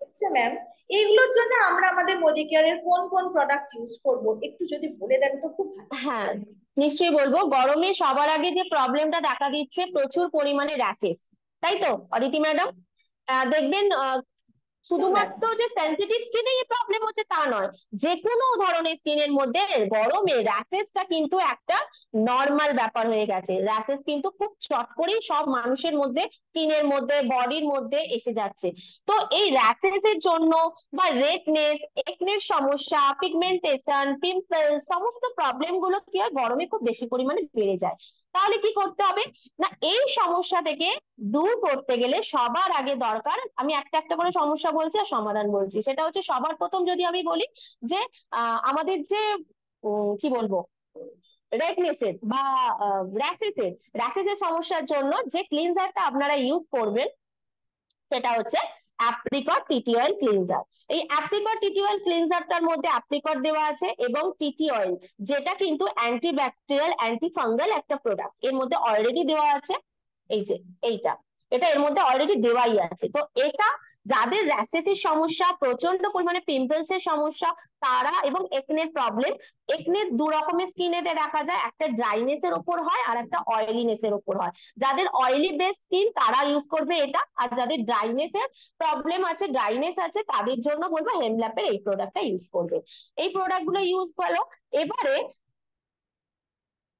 হচ্ছে ম্যাম, এইগুলোর জন্য আমরা আমাদের মোদি কেয়ারের কোন কোন প্রোডাক্ট ইউজ করব একটু যদি বলে দেন তো খুব ভালো। হ্যাঁ, নিশ্চয়ই বলবো। গরমে সবার আগে যে প্রবলেমটা দেখা দিচ্ছে প্রচুর পরিমাণে র্যাশেস, তাই তো অদিতি ম্যাডাম? দেখবেন ম্যাম। শুধুমাত্র যে সেনসিটিভ স্কিনে এই প্রবলেম হচ্ছে তা নয়, যে কোনো ধরনের স্কিনের মধ্যে গরমে র্যাশেসটা কিন্তু একটা নর্মাল ব্যাপার হয়ে গেছে। র্যাশেস কিন্তু খুব চট করেই সব মানুষের মধ্যে, স্কিনের মধ্যে, বডির মধ্যে এসে যাচ্ছে। তো এই র্যাশেস এর জন্য বা রেডনেস, একনের সমস্যা, পিগমেন্টেশন, পিম্পল, সমস্ত প্রবলেম গুলো কি হয়, গরমে খুব বেশি পরিমাণে বেড়ে যায়। তাহলে কি করতে হবে না, এই সমস্যা থেকে দূর করতে গেলে সবার আগে দরকার, আমি একটা একটা করে সমস্যা বলছি আর সমাধান বলছি। সেটা হচ্ছে সবার প্রথম যদি আমি বলি যে আমাদের যে কি বলবো, রেডনেসের বা র্যাশেসের সমস্যার জন্য যে ক্লিনজারটা আপনারা ইউজ করবেন সেটা হচ্ছে অ্যাপ্রিকট টিটি অয়েল ক্লিনজার। এই অ্যাপ্রিকট টিটি অয়েল ক্লিনজারটার মধ্যে অ্যাপ্রিকট দেওয়া আছে এবং টিটি অয়েল, যেটা কিন্তু অ্যান্টিব্যাকটেরিয়াল অ্যান্টি ফাঙ্গাল একটা প্রোডাক্ট এর মধ্যে অলরেডি দেওয়া আছে। এই যে এইটা, এটা এর মধ্যে অলরেডি দেওয়াই আছে। তো এটা যাদের র্যাশেসের সমস্যা, প্রচন্ড পরিমাণে পিম্পলস এর সমস্যা, তারা, এবং একনের প্রবলেম, একনের দু রকমের স্কিনে দেখা যায়, একটা ড্রাইনেস এর উপর হয় আর একটা অয়েলিনেস এর উপর হয়। যাদের অয়েলি বেস স্কিন তারা ইউজ করবে এটা, আর যাদের ড্রাইনেস এর প্রবলেম আছে, ড্রাইনেস আছে, তাদের জন্য বলবো হেমল্যাপের এই প্রোডাক্টটা ইউজ করবে। এই প্রোডাক্ট গুলো ইউজ করো। এবারে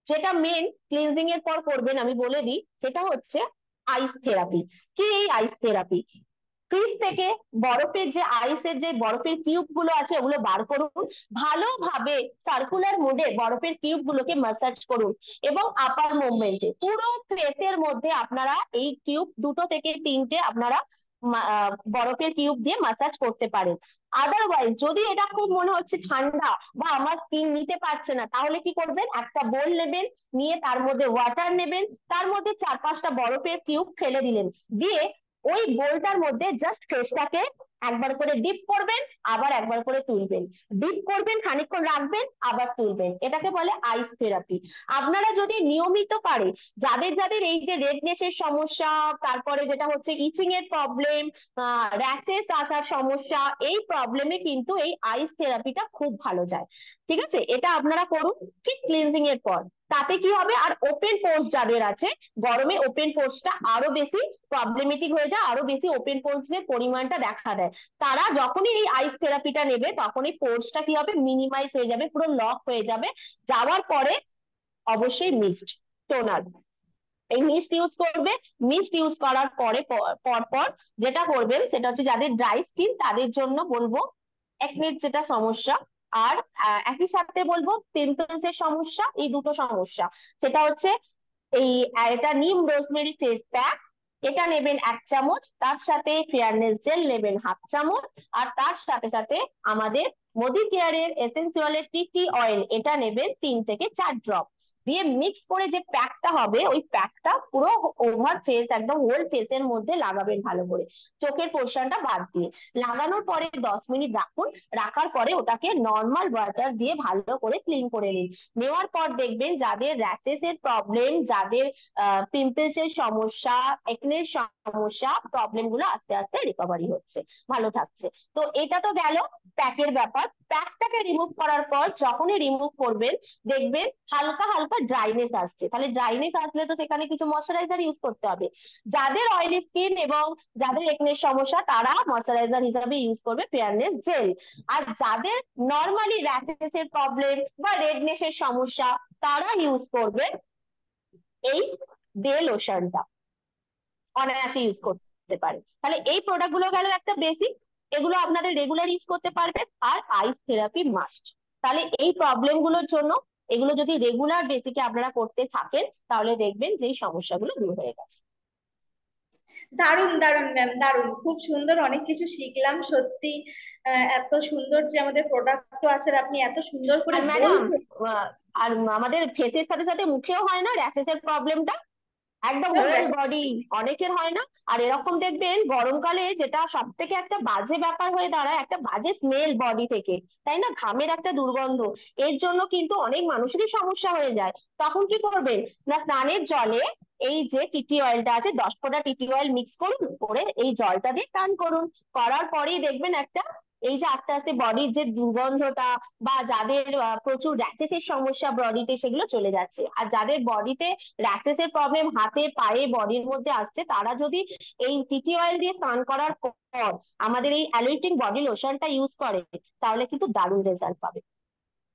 যেটা মেন ক্লিনজিং এর পর করবেন আমি বলে দিই, সেটা হচ্ছে আইস থেরাপি। কি এই আইস থেরাপি? ফ্রিজ থেকে বরফের যে আইসের যে বরফের কিউব গুলো আছে ওগুলো বার করুন, ভালোভাবে সার্কুলার মোডে বরফের কিউব গুলোকে ম্যাসাজ করুন, এবং আপার মুভমেন্টে পুরো ফেসের মধ্যে আপনারা এই কিউব দুটো থেকে তিনটে আপনারা বরফের কিউব দিয়ে ম্যাসাজ করতে পারেন। আদারওয়াইজ যদি এটা খুব মনে হচ্ছে ঠান্ডা বা আমার স্কিন নিতে পারছে না, তাহলে কি করবেন, একটা বোল নেবেন, নিয়ে তার মধ্যে ওয়াটার নেবেন, তার মধ্যে 4-5টা বরফের কিউব ফেলে দিলেন, দিয়ে ওই বোলটার মধ্যে জাস্ট ফেসটাকে একবার করে ডিপ করবেন, আবার একবার করে তুলবেন, ডিপ করবেন, খানিকক্ষণ রাখবেন, আবার তুলবেন। এটাকে বলে আইস থেরাপি। আপনারা যদি নিয়মিত পারে, যাদের যাদের এই যে রেডনেসের সমস্যা, তারপরে যেটা হচ্ছে ইচিং এর প্রবলেম, র্যাশেস আসার সমস্যা, এই প্রবলেমে কিন্তু এই আইস থেরাপিটা খুব ভালো যায়। ঠিক আছে, এটা আপনারা করুন ঠিক ক্লিনজিং এর পর। তাতে কি হবে, আর ওপেন পোর্স যাদের আছে, গরমে ওপেন পোর্সটা আরো বেশি প্রবলেমেটিক হয়ে যায়, আরো বেশি ওপেন পোর্স এর পরিমাণটা দেখা দেয়। তারা যখনই এই আইস থেরাপিটা নেবে তখনই পোর্সটা কি হবে, মিনিমাইজ হয়ে যাবে, পুরো লক হয়ে যাবে। যাওয়ার পরে অবশ্যই মিস্ট টোনার, এই মিস্ট ইউজ করবে। মিস্ট ইউজ করার পরে পর পর যেটা করবেন সেটা হচ্ছে, যাদের ড্রাই স্কিন তাদের জন্য বলবো একনের যেটা সমস্যা, আর একই সাথে বলবো পিম্পলস এর সমস্যা, এই দুটো সমস্যা, সেটা হচ্ছে এই এটা নিম রোজমেরি ফেস প্যাক, এটা নেবেন 1 চামচ, তার সাথে ফেয়ারনেস জেল নেবেন 1/2 চামচ, আর তার সাথে সাথে আমাদের মোদি কেয়ারের এসেন্সিয়ালের টিটি অয়েল এটা নেবেন 3 থেকে 4 ড্রপ, দিয়ে মিক্স করে যে প্যাকটা হবে ওই প্যাকটা পুরো ওভার ফেস একদম হোল ফেসের মধ্যে লাগাবেন ভালো করে, চোখের পোর্শনটা বাদ দিয়ে। লাগানোর পরে 10 মিনিট রাখুন, রাখার পরে ওটাকে নর্মাল ওয়াটার দিয়ে ভালো করে ক্লিন করে নিন। নেওয়ার পর দেখবেন যাদের র্যাশেস এর প্রবলেম, যাদের পিম্পলস এর সমস্যা, একনের সমস্যা, প্রবলেম গুলো আস্তে আস্তে রিকভারি হচ্ছে, ভালো থাকছে। তো এটা তো গেল প্যাকের ব্যাপার। প্যাকটাকে রিমুভ করার পর যখনই রিমুভ করবেন দেখবেন হালকা হালকা ড্রাইনেস আসছে, তাহলে ড্রাইনেস আসলে তো সেখানে কিছু ময়শ্চারাইজার ইউজ করতে হবে। যাদের অয়েলি স্কিন এবং যাদের একনের সমস্যা তারা ময়শ্চারাইজার হিসাবে ইউজ করবে ফেয়ারনেস জেল। আর যাদের নর্মালি র্যাশেস এর প্রবলেম বা রেডনেস এর সমস্যা তারা ইউজ করবে এই ডে লোশনটা, অনায়াসে ইউজ করতে পারে। তাহলে এই প্রোডাক্ট গুলো গেল একটা বেসিক, এগুলো আপনাদের রেগুলার ইউজ করতে পারবেন। আর আইস থেরাপি মাস্ট, তাহলে এই প্রবলেম গুলোর জন্য এগুলো যদি রেগুলার বেসিকে আপনারা করতে থাকেন তাহলে দেখবেন যে এই সমস্যাগুলো দূর হয়ে গেছে। দারুণ দারুণ ম্যাম, দারুণ, খুব সুন্দর, অনেক কিছু শিখলাম সত্যি। এত সুন্দর যে আমাদের প্রোডাক্ট আছে আর আপনি এত সুন্দর করে আর ম্যাডাম, বলছেন। আর আমাদের ফেসের সাথে সাথে মুখেও হয় না র্যাশেস এর প্রবলেমটা? একদম একদম হোল বডি অনেকের হয় না? আর এরকম দেখবেন গরমকালে যেটা সব থেকে একটা বাজে ব্যাপার হয়ে দাঁড়ায়, একটা বাজে স্মেল বডি থেকে, তাই না, ঘামের একটা দুর্গন্ধ, এর জন্য কিন্তু অনেক মানুষেরই সমস্যা হয়ে যায়। তখন কি করবেন না, স্নানের জলে এই যে টিটি অয়েলটা আছে 10 ফোঁটা টিটি অয়েল মিক্স করুন, করে এই জলটা দিয়ে স্নান করুন। করার পরেই দেখবেন একটা এই যে আস্তে আস্তে বডির যে দুর্গন্ধটা বা যাদের প্রচুর র্যাশেস এর সমস্যা বডিতে সেগুলো চলে যাচ্ছে। আর যাদের বডিতে র্যাশেস এর প্রবলেম হাতে পায়ে বডির মধ্যে আসছে তারা যদি এই টিটি অয়েল দিয়ে স্নান করার পর আমাদের এই অ্যালোয়েটিং বডি লোশনটা ইউজ করে তাহলে কিন্তু দারুণ রেজাল্ট পাবে।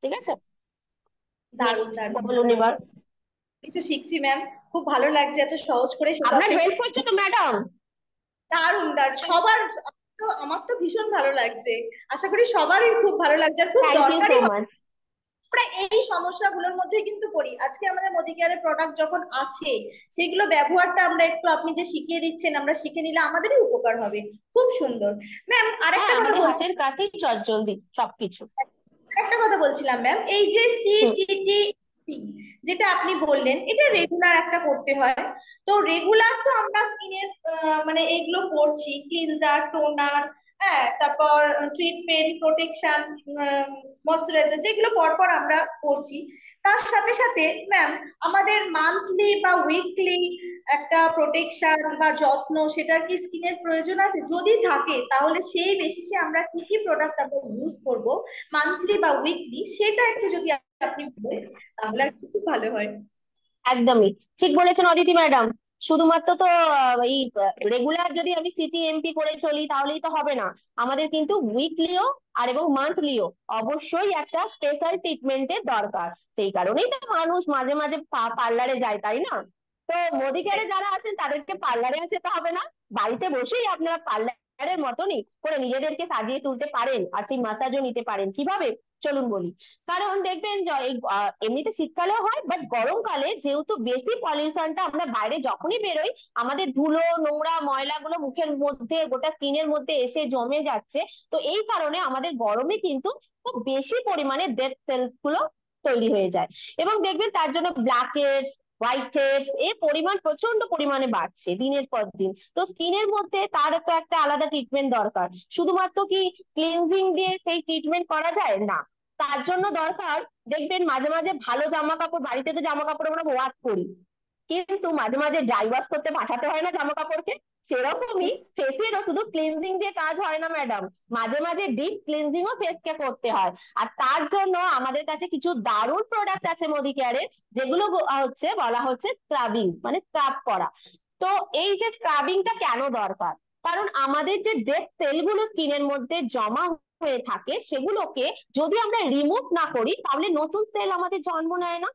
ঠিক আছে, দারুণ নেক্সট দারুণ, বলুন এবার। কিছু শিখছি ম্যাম, খুব ভালো লাগছে, এত সহজ করে আপনার শেখাচ্ছেন। হেল্প হচ্ছে তো ম্যাডাম? দারুণ দারুণ, সবার, তো আমার তো ভীষণ ভালো লাগছে, আশা করি সবারই খুব ভালো লাগছে, আর খুব থ্যাংক ইউ সো দরকারি। মাচ। আমরা এই সমস্যাগুলোর মধ্যেই কিন্তু পড়ি। আজকে আমাদের মোদি কেয়ারের প্রোডাক্ট যখন আছে সেগুলো ব্যবহারটা আমরা একটু, আপনি যে শিখিয়ে দিচ্ছেন আমরা শিখে নিলে আমাদেরই উপকার হবে। খুব সুন্দর ম্যাম। হ্যাঁ, আরেকটা কথা আমাদের বলছি, হাতের কাছেই চটজলদি সবকিছু। একটা কথা বলছিলাম ম্যাম, এই যে হুম। সিটিটি যেটা আপনি বললেন এটা রেগুলার একটা করতে হয়, তো রেগুলার তো আমরা স্কিনের মানে এগুলো করছি, ক্লিনজার, টোনার, হ্যাঁ, তারপর ট্রিটমেন্ট, প্রোটেকশন, ময়শ্চারাইজার, যেগুলো পরপর আমরা করছি, তার সাথে সাথে ম্যাম আমাদের মান্থলি বা উইকলি একটা প্রোটেকশন বা যত্ন সেটার কি স্কিনের প্রয়োজন আছে? যদি থাকে তাহলে সেই বেসিসে আমরা কি কি প্রোডাক্ট আমরা ইউজ করব মান্থলি বা উইকলি, সেটা একটু যদি আপনি বলেন তাহলে আর কি খুব ভালো হয়। একদমই ঠিক বলেছেন অদিতি ম্যাডাম। শুধুমাত্র তো এই রেগুলার যদি আমি সিটি এমপি করে চলি তাহলেই তো হবে না, আমাদের কিন্তু উইকলিও আর এবং মান্থলিও অবশ্যই একটা স্পেশাল ট্রিটমেন্টের দরকার। সেই কারণেই তো মানুষ মাঝে মাঝে পার্লারে যায়, তাই না? তো মোদি কেয়ারে যারা আছেন তাদেরকে পার্লারে যেতে হবে না, বাড়িতে বসেই আপনারা পার্লারের মতনই করে নিজেদেরকে সাজিয়ে তুলতে পারেন আর সেই মাসাজও নিতে পারেন। কিভাবে চলুন বলি। কারণ দেখবেন এমনিতে শীতকালেও হয়, বাট গরমকালে যেহেতু বেশি পলিউশনটা, আমরা বাইরে যখনই বেরোই আমাদের ধুলো নোংরা ময়লাগুলো মুখের মধ্যে গোটা স্কিনের মধ্যে এসে জমে যাচ্ছে। তো এই কারণে আমাদের গরমে কিন্তু খুব বেশি পরিমাণে ডেড সেলস গুলো তৈরি হয়ে যায়, এবং দেখবেন তার জন্য ব্ল্যাক হেডস, হোয়াইট হেডস এর পরিমাণ প্রচন্ড পরিমাণে বাড়ছে দিনের পর দিন। তো স্কিনের মধ্যে তার তো একটা আলাদা ট্রিটমেন্ট দরকার। শুধুমাত্র কি ক্লিনজিং দিয়ে সেই ট্রিটমেন্ট করা যায় না, তার জন্য দরকার, দেখবেন মাঝে মাঝে ভালো জামা কাপড়, বাড়িতে তো জামা কাপড় আমরা ওয়াশ করি কিন্তু মাঝে মাঝে ড্রাই ওয়াশ করতে পাঠাতে হয় না জামা কাপড়কে, সেরকমই ফেসেরও শুধু ক্লিনজিং দিয়ে কাজ হয় না ম্যাডাম, মাঝে মাঝে ডিপ ক্লিনজিং ও ফেসকে করতে হয়। আর তার জন্য আমাদের কাছে কিছু দারুণ প্রোডাক্ট আছে মোদি কেয়ারের, যেগুলো হচ্ছে বলা হচ্ছে স্ক্রাবিং, মানে স্ক্রাব করা। তো এই যে স্ক্রাবিংটা কেন দরকার, কারণ আমাদের যে ডেড সেলগুলো স্কিনের মধ্যে জমা হয়ে থাকে সেগুলোকে যদি আমরা রিমুভ না করি তাহলে নতুন সেল আমাদের জন্ম নেয় না।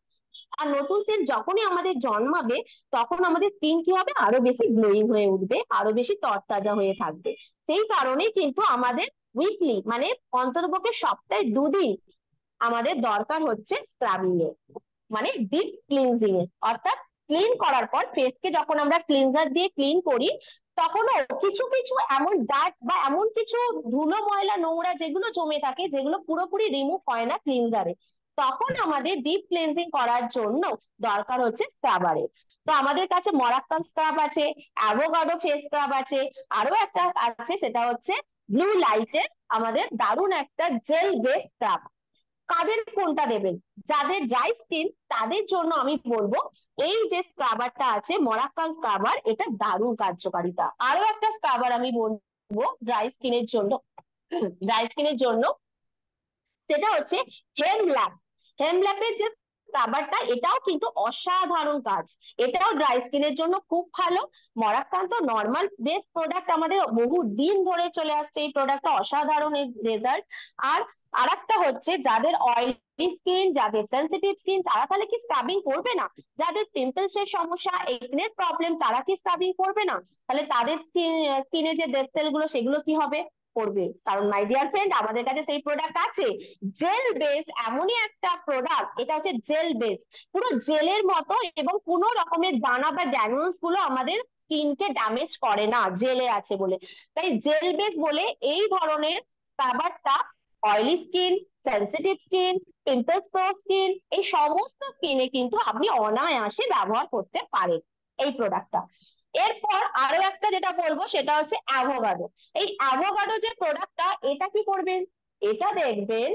আর নতুন সেল যখনই আমাদের জন্মাবে তখন আমাদের স্কিন কি হবে, আরো বেশি গ্লোয়িং হয়ে উঠবে, আরো বেশি তরতাজা হয়ে থাকবে। সেই কারণেই কিন্তু আমাদের উইকলি মানে অন্ততপক্ষে সপ্তাহে 2 দিন আমাদের দরকার হচ্ছে স্ক্রাবিং এর, মানে ডিপ ক্লিনজিং এর, অর্থাৎ ক্লিন করার পর ফেসকে যখন আমরা ক্লিনজার দিয়ে ক্লিন করি, তখনও কিছু কিছু এমন ডার্ট বা এমন কিছু ধুলো ময়লা নোংরা যেগুলো জমে থাকে, যেগুলো পুরোপুরি রিমুভ হয় না ক্লিনজারে, তখন আমাদের ডিপ ক্লিনজিং করার জন্য দরকার হচ্ছে স্ক্রাবারের। তো আমাদের কাছে মরাক্কান স্ক্রাব আছে, অ্যাভোকাডো ফেস স্ক্রাব আছে, আরো একটা আছে, সেটা হচ্ছে ব্লু লাইটের আমাদের দারুণ একটা জেল বেস স্ক্রাব। কাদের কোনটা দেবেন? যাদের ড্রাই স্কিন তাদের জন্য আমি বলবো এই যে স্ক্রাবারটা আছে মরাক্কান স্ক্রাবার, এটা দারুণ কার্যকারিতা। আরো একটা স্ক্রাবার আমি বলবো ড্রাই স্কিনের জন্য সেটা হচ্ছে হেমল্যাপ। হেমল্যাপের যে স্ক্রাবারটা, এটাও কিন্তু অসাধারণ কাজ, এটাও ড্রাই স্কিনের জন্য খুব ভালো। মরাক্কান তো নর্মাল বেস প্রোডাক্ট, আমাদের বহু দিন ধরে চলে আসছে এই প্রোডাক্টটা, অসাধারণ রেজাল্ট। আর আরেকটা হচ্ছে যাদের অয়েলি স্কিন, যাদের সেন্সিটিভ স্কিন, তারা তাহলে কি স্ক্রাবিং করবে না? যাদের পিম্পলস এর সমস্যা, একনের প্রবলেম, তারা কি স্ক্রাবিং করবে না? তাহলে তাদের স্কিনে যে ডেড সেল গুলো, সেগুলো কি হবে? করবে। কারণ মাই ডিয়ার ফ্রেন্ড, আমাদের কাছে সেই প্রোডাক্ট আছে। জেল বেস এমনই একটা প্রোডাক্ট, এটা হচ্ছে জেল বেস, পুরো জেলের মতো, এবং কোনো রকমের দানা বা গ্র্যানুলস গুলো আমাদের স্কিনকে ড্যামেজ করে না, জেলে আছে বলে। তাই জেল বেস বলে এই ধরনের স্ক্রাবারটা oily skin, sensitive skin, pimples pro skin, এই সমস্ত স্কিনে কিন্তু আপনি অনায়াসে ব্যবহার করতে পারেন এই প্রোডাক্টটা। এরপর আরো একটা যেটা বলবো সেটা হচ্ছে অ্যাভোকাডো। এই অ্যাভোকাডো যে প্রোডাক্টটা, এটা কি করবেন? এটা দেখবেন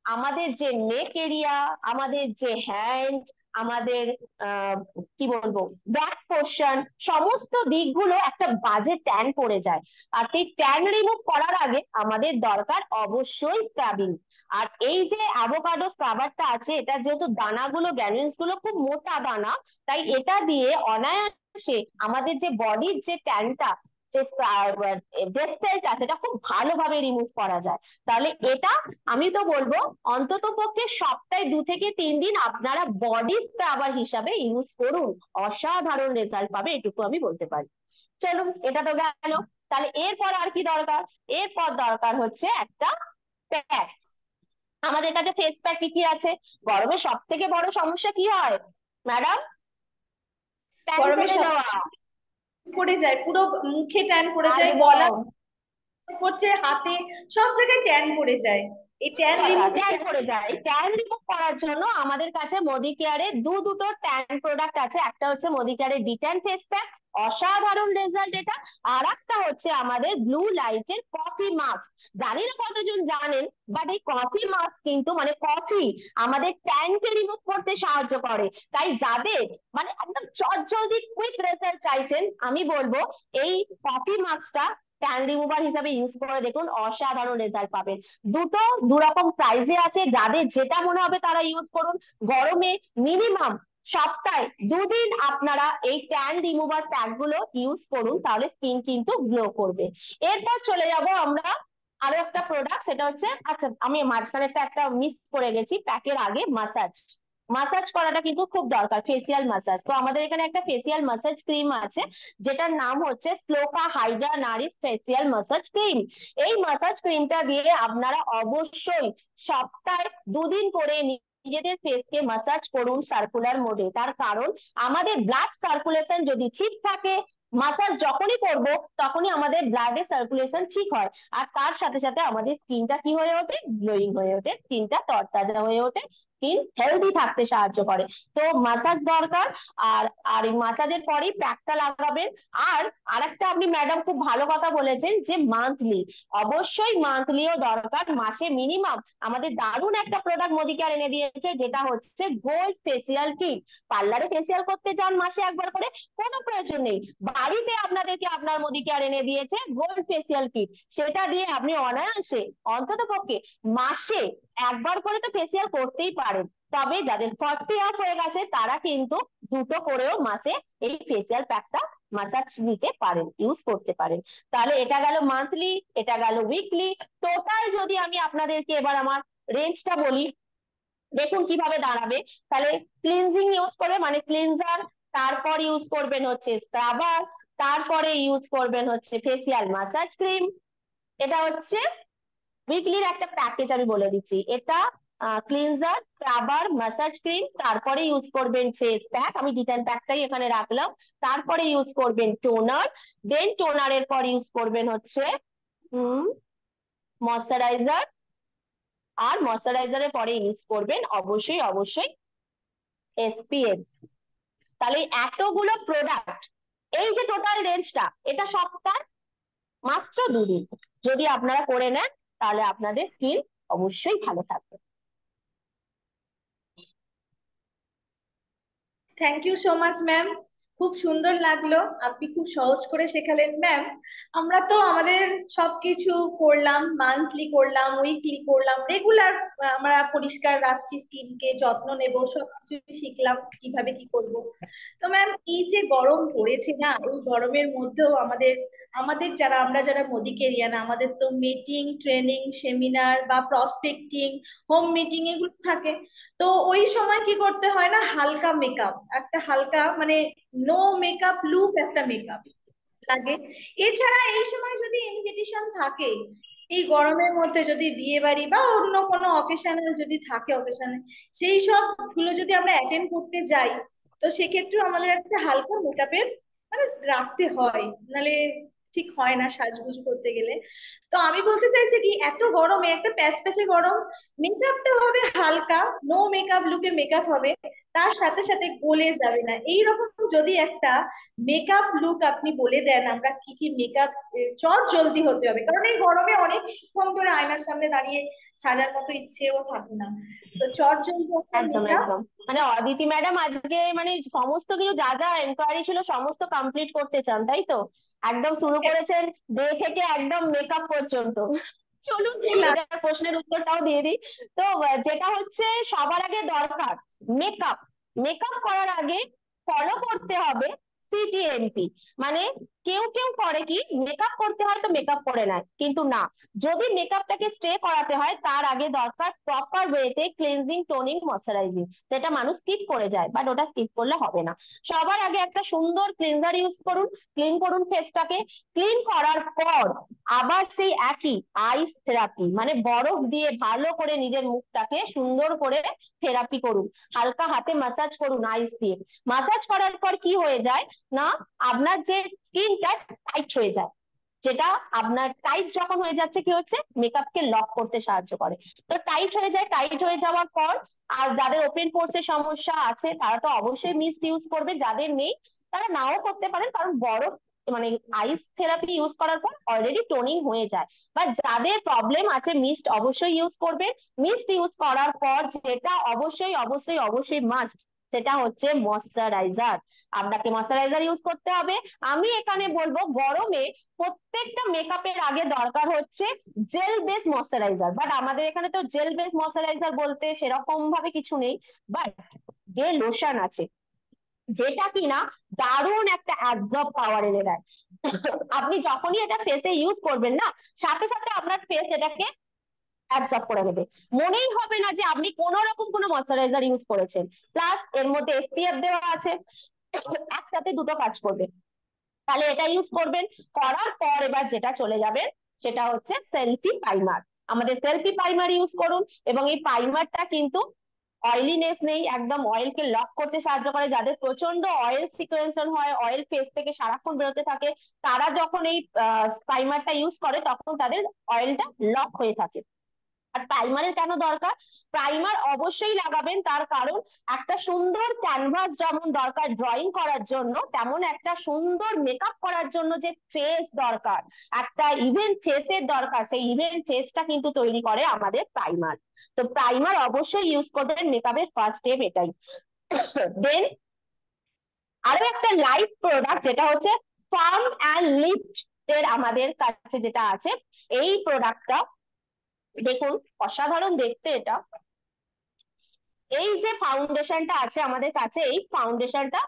আমাদের যে নেক এরিয়া, আমাদের যে হ্যান্ড, আমাদের কি বলবো ব্যাক পোর্শন, সমস্ত দিকগুলো একটা বাজে ট্যান পড়ে যায়। আর সেই ট্যান রিমুভ করার আগে আমাদের দরকার অবশ্যই স্ক্রাবিং। আর এই যে অ্যাভোকাডো স্ক্রাবারটা আছে, এটা যেহেতু দানাগুলো, গ্র্যানুলস গুলো খুব মোটা দানা, তাই এটা দিয়ে অনায়াসে আমাদের যে বডির যে ট্যানটা, যে ডেড সেলটা, সেটা খুব ভালোভাবে রিমুভ করা যায়। তাহলে এটা আমি তো বলবো অন্তত পক্ষে সপ্তাহে 2 থেকে 3 দিন আপনারা বডি স্ক্রাবার হিসাবে ইউজ করুন, অসাধারণ রেজাল্ট পাবে, এটুকু আমি বলতে পারি। চলুন, এটা তো গেল। তাহলে এরপর আর কি দরকার? এরপর দরকার হচ্ছে একটা প্যাক। আমাদের কাছে ফেস প্যাক কি কি আছে? গরমে সব থেকে বড় সমস্যা কি হয় ম্যাডাম? ট্যান গরমে করে সব যাওয়া। পড়ে যায়, পুরো মুখে ট্যান পড়ে যায়, গলা একদম পড়ছে, হাতে, সব জায়গায় ট্যান পড়ে যায়। এই ট্যান রিমুভ ট্যান পড়ে যায়। ট্যান রিমুভ করার জন্য আমাদের কাছে মোদি কেয়ারের দুটো ট্যান প্রোডাক্ট আছে। একটা হচ্ছে মোদি কেয়ারের ডিট্যান ফেস প্যাক, অসাধারণ রেজাল্ট এটা। আর একটা হচ্ছে আমাদের ব্লু লাইটের কফি মাস্ক। জানি না কতজন জানেন, বাট এই কফি মাস্ক কিন্তু মানে কফি আমাদের ট্যানকে রিমুভ করতে সাহায্য করে। তাই যাদের মানে একদম চটজলদি কুইক রেজাল্ট চাইছেন, আমি বলবো এই কফি মাস্কটা ট্যান রিমুভার হিসাবে ইউজ করে দেখুন, অসাধারণ রেজাল্ট পাবেন। দুটো দুরকম প্রাইসে আছে, যাদের যেটা মনে হবে তারা ইউজ করুন। গরমে মিনিমাম সপ্তাহে 2 দিন আপনারা এই ট্যান রিমুভার প্যাক গুলো ইউজ করুন, তাহলে স্কিন কিন্তু গ্লো করবে। এরপর চলে যাব আমরা আরো একটা প্রোডাক্ট, সেটা হচ্ছে, আচ্ছা আমি মাঝখানে একটা মিস করে গেছি, প্যাকের আগে মাসাজ। মাসাজ করাটা কিন্তু খুব দরকার, ফেসিয়াল মাসাজ। তো আমাদের এখানে একটা ফেসিয়াল মাসাজ ক্রিম আছে, যেটার নাম হচ্ছে Sloka hydra nourish facial massage cream. এই মাসাজ ক্রিমটা দিয়ে আপনারা অবশ্যই সপ্তাহে 2 দিন করে নিজেদের ফেসকে মাসাজ করুন সার্কুলার মোডে। তার কারণ আমাদের ব্লাড সার্কুলেশন যদি ঠিক থাকে, মাসাজ যখনই করব তখনই আমাদের ব্লাডের সার্কুলেশন ঠিক হয়। আর তার সাথে সাথে আমাদের স্কিনটা কি হয়ে ওঠে? গ্লোয়িং হয়ে ওঠে, স্কিনটা তরতাজা হয়ে ওঠে, স্কিন হেলদি থাকতে সাহায্য করে। তো মাসাজ দরকার। আর আর এই মাসাজের পরেই প্যাকটা লাগাবেন। আর আরেকটা আপনি ম্যাডাম খুব ভালো কথা বলেছেন যে মান্থলি, অবশ্যই মান্থলিও দরকার। মাসে মিনিমাম আমাদের দারুণ একটা প্রোডাক্ট মোদি কেয়ার এনে দিয়েছে, যেটা হচ্ছে গোল্ড ফেসিয়াল কিট। পার্লারে ফেসিয়াল করতে যান মাসে একবার করে, কোনো প্রয়োজন নেই, বাড়িতে আপনাদেরকে আপনার মোদি কেয়ার এনে দিয়েছে গোল্ড ফেসিয়াল কিট। সেটা দিয়ে আপনি অনায়াসে অন্তত পক্ষে মাসে একবার করে তো ফেসিয়াল করতেই পারেন। তবে যাদের 40 আপ হয়ে গেছে তারা কিন্তু দুটো করেও মাসে এই ফেসিয়াল প্যাকটা মাসাজ নিতে পারেন, ইউজ করতে পারেন। তাহলে এটা গেল মান্থলি, এটা গেল উইকলি। টোটাল যদি আমি আপনাদেরকে এবার আমার রেঞ্জটা বলি, দেখুন কিভাবে দাঁড়াবে। তাহলে ক্লিনজিং ইউজ করবে মানে ক্লিনজার, তারপর ইউজ করবেন হচ্ছে স্ক্রাবার, তারপরে ইউজ করবেন হচ্ছে ফেসিয়াল মাসাজ ক্রিম। এটা হচ্ছে উইকলির একটা প্যাকেজ, আমি বলে দিচ্ছি। এটা ক্লিনজার, স্ক্রাবার, ম্যাসাজ ক্রিম, তারপরে ইউজ করবেন ফেস প্যাক, আমি ডিটেন প্যাকটাই এখানে রাখলাম, তারপরে ইউজ করবেন টোনার, দেন টোনারের পর ইউজ করবেন হচ্ছে ময়শ্চারাইজার, আর ময়শ্চারাইজারের পরে ইউজ করবেন অবশ্যই অবশ্যই এসপিএফ। তাহলে এতগুলো প্রোডাক্ট, এই যে টোটাল রেঞ্জটা, এটা সপ্তাহ মাত্র 2 দিন যদি আপনারা করে নেন, তাহলে আপনাদের স্কিন অবশ্যই ভালো থাকবে। Thank you so much ma'am, খুব সুন্দর লাগলো, আপনি খুব সহজ করে শেখালেন ম্যাম। আমরা তো আমাদের সবকিছু করলাম, মান্থলি করলাম, উইকলি করলাম, রেগুলার আমরা পরিষ্কার রাখছি স্কিনকে, যত্ন নেব, সবকিছু শিখলাম কিভাবে কি করব। তো ম্যাম এই যে গরম পড়েছে না, এই গরমের মধ্যেও আমাদের আমাদের যারা আমরা যারা মোদিকেরিয়ান, আমাদের তো মিটিং, ট্রেনিং, সেমিনার বা প্রসপেক্টিং, হোম মিটিং এগুলো থাকে। তো ওই সময় কি করতে হয় না, হালকা মেকআপ, একটা হালকা মানে নো মেকআপ লুক একটা মেকআপ লাগে। এছাড়া এই সময় যদি ইনভিটেশন থাকে, এই গরমের মধ্যে যদি বিয়ে বাড়ি বা অন্য কোনো অকেশনাল যদি থাকে, অকেশনাল সেই সব গুলো যদি আমরা অ্যাটেন্ড করতে যাই, তো সেক্ষেত্রেও আমাদের একটা হালকা মেকআপের মানে রাখতে হয়, নালে ঠিক হয় না সাজগুজ করতে গেলে। তো আমি বলতে চাইছি কি, এত গরমে একটা প্যাচপ্যাচে গরম, মেকআপটা হবে হালকা, নো মেকআপ লুকে মেকআপ হবে, তার সাথে সাথে গলে যাবে না, এইরকম যদি একটা মেকআপ লুক আপনি বলে দেন, আমরা কি কি মেকআপ চট জলদি হতে হবে, কারণ এই গরমে অনেকক্ষণ ধরে আয়নার সামনে দাঁড়িয়ে সাজার মতো ইচ্ছেও থাকে না। তো চট জলদি একটা একদম মেকআপ। একদম, মানে অদিতি ম্যাডাম আজকে মানে সমস্ত কিছু যা যা এনকোয়ারি ছিল সমস্ত কমপ্লিট করতে চান, তাই তো? একদম শুরু করেছেন ডে থেকে একদম মেকআপ পর্যন্ত। চলুন এটার প্রশ্নের উত্তরটাও দিয়ে দিই। তো যেটা হচ্ছে সবার আগে দরকার মেকআপ, মেকআপ করার আগে ফলো করতে হবে সিটিএমপি। মানে কেউ কেউ করে কি, মেকআপ করতে হয় তো মেকআপ করে নেয়, কিন্তু না, যদি মেকআপটাকে স্টে করাতে হয় তার আগে দরকার প্রপার ওয়েতে ক্লিনজিং, টোনিং, ময়শ্চারাইজিং, যেটা মানুষ স্কিপ করে যায়, বাট ওটা স্কিপ করলে হবে না। সবার আগে একটা সুন্দর ক্লিনজার ইউজ করুন, ক্লিন করুন ফেসটাকে। ক্লিন করার পর আবার সেই একই আইস থেরাপি, মানে বরফ দিয়ে ভালো করে নিজের মুখটাকে সুন্দর করে থেরাপি করুন, হালকা হাতে মাসাজ করুন আইস দিয়ে। মাসাজ করার পর কি হয়ে যায় না, আপনার যে স্কিনটা টাইট হয়ে যায়, যেটা আপনার টাইট যখন হয়ে যাচ্ছে কি হচ্ছে, মেকআপকে লক করতে সাহায্য করে। তো টাইট হয়ে যায়, টাইট হয়ে যাওয়ার পর, আর যাদের ওপেন পোর্সের সমস্যা আছে তারা তো অবশ্যই মিস্ট ইউজ করবে, যাদের নেই তারা নাও করতে পারেন, কারণ বরফ মানে আইস থেরাপি ইউজ করার পর অলরেডি টোনিং হয়ে যায়। বা যাদের প্রবলেম আছে মিস্ট অবশ্যই ইউজ করবে। মিস্ট ইউজ করার পর যেটা অবশ্যই অবশ্যই অবশ্যই মাস্ট, সেটা হচ্ছে ময়শ্চারাইজার। আপনাকে ময়শ্চারাইজার ইউজ করতে হবে। আমি এখানে বলবো গরমে প্রত্যেকটা মেকআপের আগে দরকার হচ্ছে জেল বেস ময়শ্চারাইজার, বাট আমাদের এখানে তো জেল বেস ময়শ্চারাইজার বলতে সেরকম ভাবে কিছু নেই, বাট যে লোশন আছে যেটা কিনা দারুণ একটা অ্যাবজর্ব পাওয়ার এনে দেয়। আপনি যখনই এটা ফেসে ইউজ করবেন না, সাথে সাথে আপনার ফেস এটাকে অ্যাবজর্ব করে নেবে, মনেই হবে না যে আপনি কোন রকম কোনো ময়শ্চারাইজার ইউজ করেছেন। প্লাস এর মধ্যে এসপিএফ দেওয়া আছে, একসাথে দুটো কাজ করবে। তাহলে এটা ইউজ করবেন। করার পর এবার যেটা চলে যাবে সেটা হচ্ছে সেলফি প্রাইমার। আমাদের সেলফি প্রাইমার ইউজ করুন, এবং এই প্রাইমারটা কিন্তু অয়েলিনেস নেই, একদম অয়েলকে লক করতে সাহায্য করে। যাদের প্রচন্ড অয়েল সিকুয়েন্সন হয়, অয়েল ফেস থেকে সারাক্ষণ বেরোতে থাকে, তারা যখন এই প্রাইমারটা ইউজ করে তখন তাদের অয়েলটা লক হয়ে থাকে। আর প্রাইমারের কেন দরকার, প্রাইমার অবশ্যই লাগাবেন তার কারণ একটা সুন্দর ক্যানভাস যেমন দরকার ড্রয়িং করার জন্য, তেমন একটা সুন্দর মেকআপ করার জন্য যে ফেস দরকার, একটা ইভেন্ট ফেসের দরকার, সেই ইভেন্ট ফেসটা কিন্তু তৈরি করে আমাদের প্রাইমার। তো প্রাইমার অবশ্যই ইউজ করবেন, মেকআপের ফার্স্ট স্টেপ এটাই। দেন আরো একটা লাইট প্রোডাক্ট যেটা হচ্ছে ফার্ম অ্যান্ড লিফট এর আমাদের কাছে যেটা আছে, এই প্রোডাক্টটা দেখুন অসাধারণ দেখতে এটা। এই যে ফাউন্ডেশনটা আছে আমাদের কাছে, এই ফাউন্ডেশনটা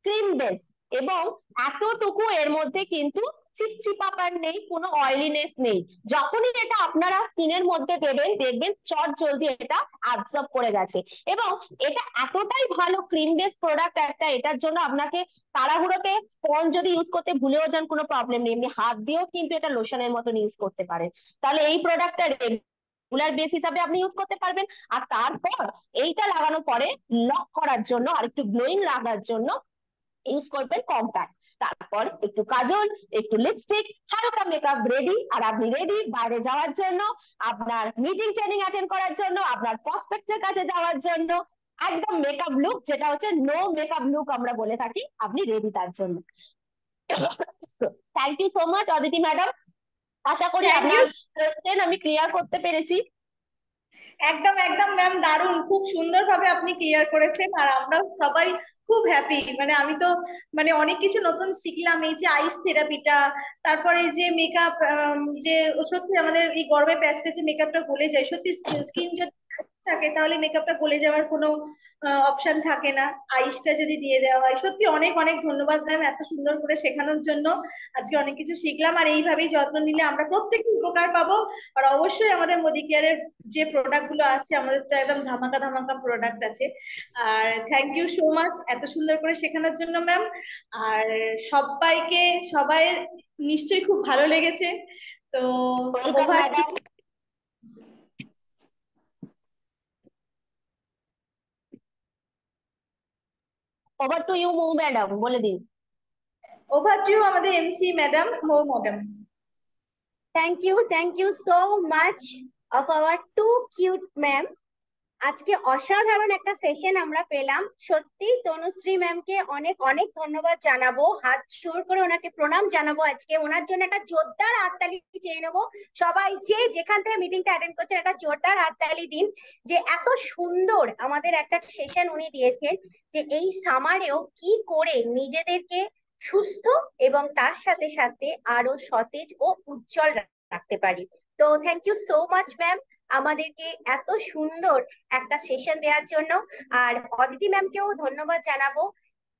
ক্রিম বেস, এবং এতটুকু এর মধ্যে কিন্তু চিপচিপাপন নেই, কোনো অয়েলিনেস নেই। যখনই এটা আপনারা স্কিনের মধ্যে দেবেন দেখবেন চট জলদি এটা অ্যাবজর্ব করে গেছে। এবং এটা এতটাই ভালো ক্রিম বেস প্রোডাক্ট একটা, এটার জন্য আপনাকে তাড়াহুড়োতে স্পঞ্জ যদি ইউজ করতে ভুলেও যান কোনো প্রবলেম নেই, এমনি হাত দিয়েও কিন্তু এটা লোশনের মতন ইউজ করতে পারেন। তাহলে এই প্রোডাক্টটা রেগুলার বেস হিসাবে আপনি ইউজ করতে পারবেন। আর তারপর এইটা লাগানোর পরে লক করার জন্য আর একটু গ্লোয়িং লাগার জন্য ইউজ করবেন কম্প্যাক্ট। তারপর একটু কাজল, একটু লিপস্টিক, হালকা মেকআপ রেডি, আর আপনি রেডি বাইরে যাওয়ার জন্য, আপনার মিটিং ট্রেনিং অ্যাটেন্ড করার জন্য, আপনার প্রসপেক্টের কাছে যাওয়ার জন্য। একদম মেকআপ লুক, যেটা হচ্ছে নো মেকআপ লুক আমরা বলে থাকি, আপনি রেডি তার জন্য। Thank you so much Aditi madam, আশা করি থ্যাংক ইউ। আপনার কোয়েশ্চেন আমি ক্লিয়ার করতে পেরেছি। একদম একদম ম্যাম, দারুণ, খুব সুন্দরভাবে আপনি ক্লিয়ার করেছেন, আর আমরা সবাই খুব হ্যাপি। মানে আমি তো মানে অনেক কিছু নতুন শিখলাম, এই যে আইস থেরাপিটা, তারপরে এই যে মেকআপ, যে সত্যি আমাদের এই গরমে প্যাচ প্যাচে মেকআপটা গলে যায়, সত্যি স্কিন যদি থাকে তাহলে মেকআপটা গলে যাওয়ার কোনো অপশন থাকে না, আইসটা যদি দিয়ে দেওয়া হয়। সত্যি অনেক অনেক ধন্যবাদ ম্যাম এত সুন্দর করে শেখানোর জন্য। আজকে অনেক কিছু শিখলাম, আর এইভাবেই যত্ন নিলে আমরা প্রত্যেকে উপকার পাবো। আর অবশ্যই আমাদের মোদি কেয়ারের যে প্রোডাক্ট গুলো আছে, আমাদের তো একদম ধামাকা ধামাকা প্রোডাক্ট আছে। আর থ্যাংক ইউ সো মাচ এত সুন্দর করে শেখানোর জন্য ম্যাম। আর সবাইকে, সবাই নিশ্চয়ই খুব ভালো লেগেছে। তো welcome over to, madam. Over to you Mou madam, বলে দিন। ওভার টু আমাদের MC madam, Mou madam. Thank you so much of our two cute ma'am. আজকে অসাধারণ একটা সেশন আমরা পেলাম। সত্যি তনুশ্রী ম্যামকে অনেক অনেক ধন্যবাদ জানাবো, হাত জোড় করে ওনাকে প্রণাম জানাবো। আজকে ওনার জন্য একটা জোরদার হাততালি চেয়ে নেবো। সবাই যে যেখান থেকে মিটিংটা অ্যাটেন্ড করছেন একটা জোরদার হাততালি দিন, যে এত সুন্দর আমাদের একটা সেশন উনি দিয়েছেন, যে এই সামারেও কি করে নিজেদেরকে সুস্থ এবং তার সাথে সাথে আরো সতেজ ও উজ্জ্বল রাখতে পারি। তো thank you so much ma'am আমাদেরকে এত সুন্দর একটা সেশন দেওয়ার জন্য। আর অদিতি ম্যামকেও ধন্যবাদ জানাবো।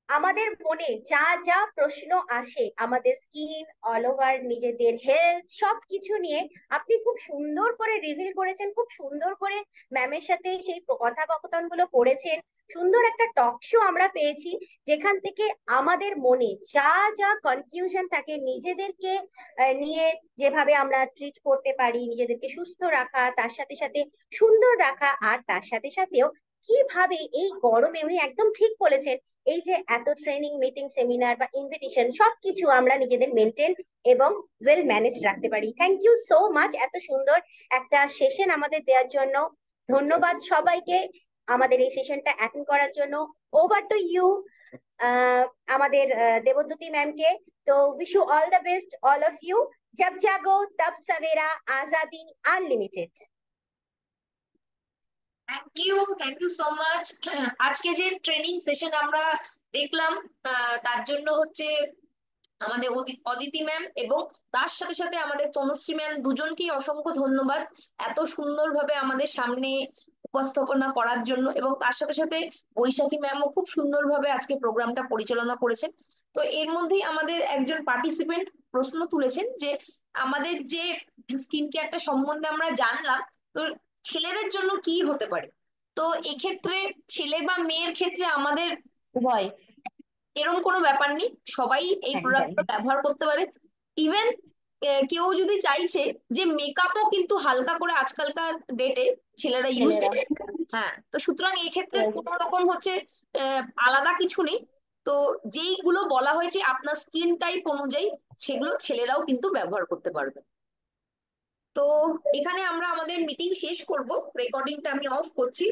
আমাদের মনে যা যা প্রশ্ন আসে আমাদের স্কিন, অল ওভার নিজেদের হেলথ সবকিছু নিয়ে আপনি খুব সুন্দর করে রিভিল করেছেন, খুব সুন্দর করে ম্যামের সাথে সেই কথোপকথন গুলো করেছেন। সুন্দর একটা টক শো আমরা পেয়েছি, যেখান থেকে আমাদের মনে যা যা কনফিউশন থাকে নিজেদেরকে নিয়ে, যেভাবে আমরা ট্রিট করতে পারি নিজেদেরকে সুস্থ রাখা, তার সাথে সাথে সুন্দর রাখা, আর তার সাথে সাথেও কিভাবে এই গরমে উনি একদম ঠিক বলেছেন, এই যে এত ট্রেনিং, মিটিং, সেমিনার বা ইনভিটেশন সবকিছু আমরা নিজেদের মেনটেন এবং ওয়েল ম্যানেজ রাখতে পারি। থ্যাংক ইউ সো মাচ এত সুন্দর একটা সেশন আমাদের দেওয়ার জন্য। ধন্যবাদ সবাইকে আমাদের এই সেশনটা অ্যাটেন্ড করার জন্য। ওভার টু ইউ আমাদের দেবদ্যুতি ম্যামকে। তো wish you all the best all of you. জব জাগো তব সবেরা, আজাদি unlimited. Thank you so much. আজকে যে ট্রেনিং সেশন আমরা দেখলাম, তার জন্য হচ্ছে আমাদের অদিতি ম্যাম এবং তার সাথে সাথে আমাদের তনুশ্রী ম্যাম দুজনকেই অসংখ্য ধন্যবাদ এত সুন্দরভাবে আমাদের সামনে উপস্থাপনা করার জন্য। এবং তার সাথে সাথে বৈশাখী ম্যামও খুব সুন্দরভাবে আজকে প্রোগ্রামটা পরিচালনা করেছেন। তো এর মধ্যেই আমাদের একজন পার্টিসিপেন্ট প্রশ্ন তুলেছেন যে আমাদের যে স্কিন কেয়ারটা সম্বন্ধে আমরা জানলাম, তো ছেলেদের জন্য কি হতে পারে। তো এক্ষেত্রে ছেলে বা মেয়ের ক্ষেত্রে আমাদের উভয়। এরকম কোনো ব্যাপার নেই, সবাই এই একদম। প্রোডাক্টটা ব্যবহার করতে পারে। ইভেন কেউ যদি চাইছে যে মেকআপও কিন্তু হালকা করে আজকালকার ডেটে ছেলেরা ইউজ ছেলেরা। করে। হ্যাঁ, তো সুতরাং এই ক্ষেত্রে কোনো রকম হচ্ছে আলাদা কিছু নেই। তো যেইগুলো বলা হয়েছে আপনার স্কিন টাইপ অনুযায়ী, সেগুলো ছেলেরাও কিন্তু ব্যবহার করতে পারবে। তো এখানে আমরা আমাদের মিটিং শেষ করব, রেকর্ডিংটা আমি অফ করছি।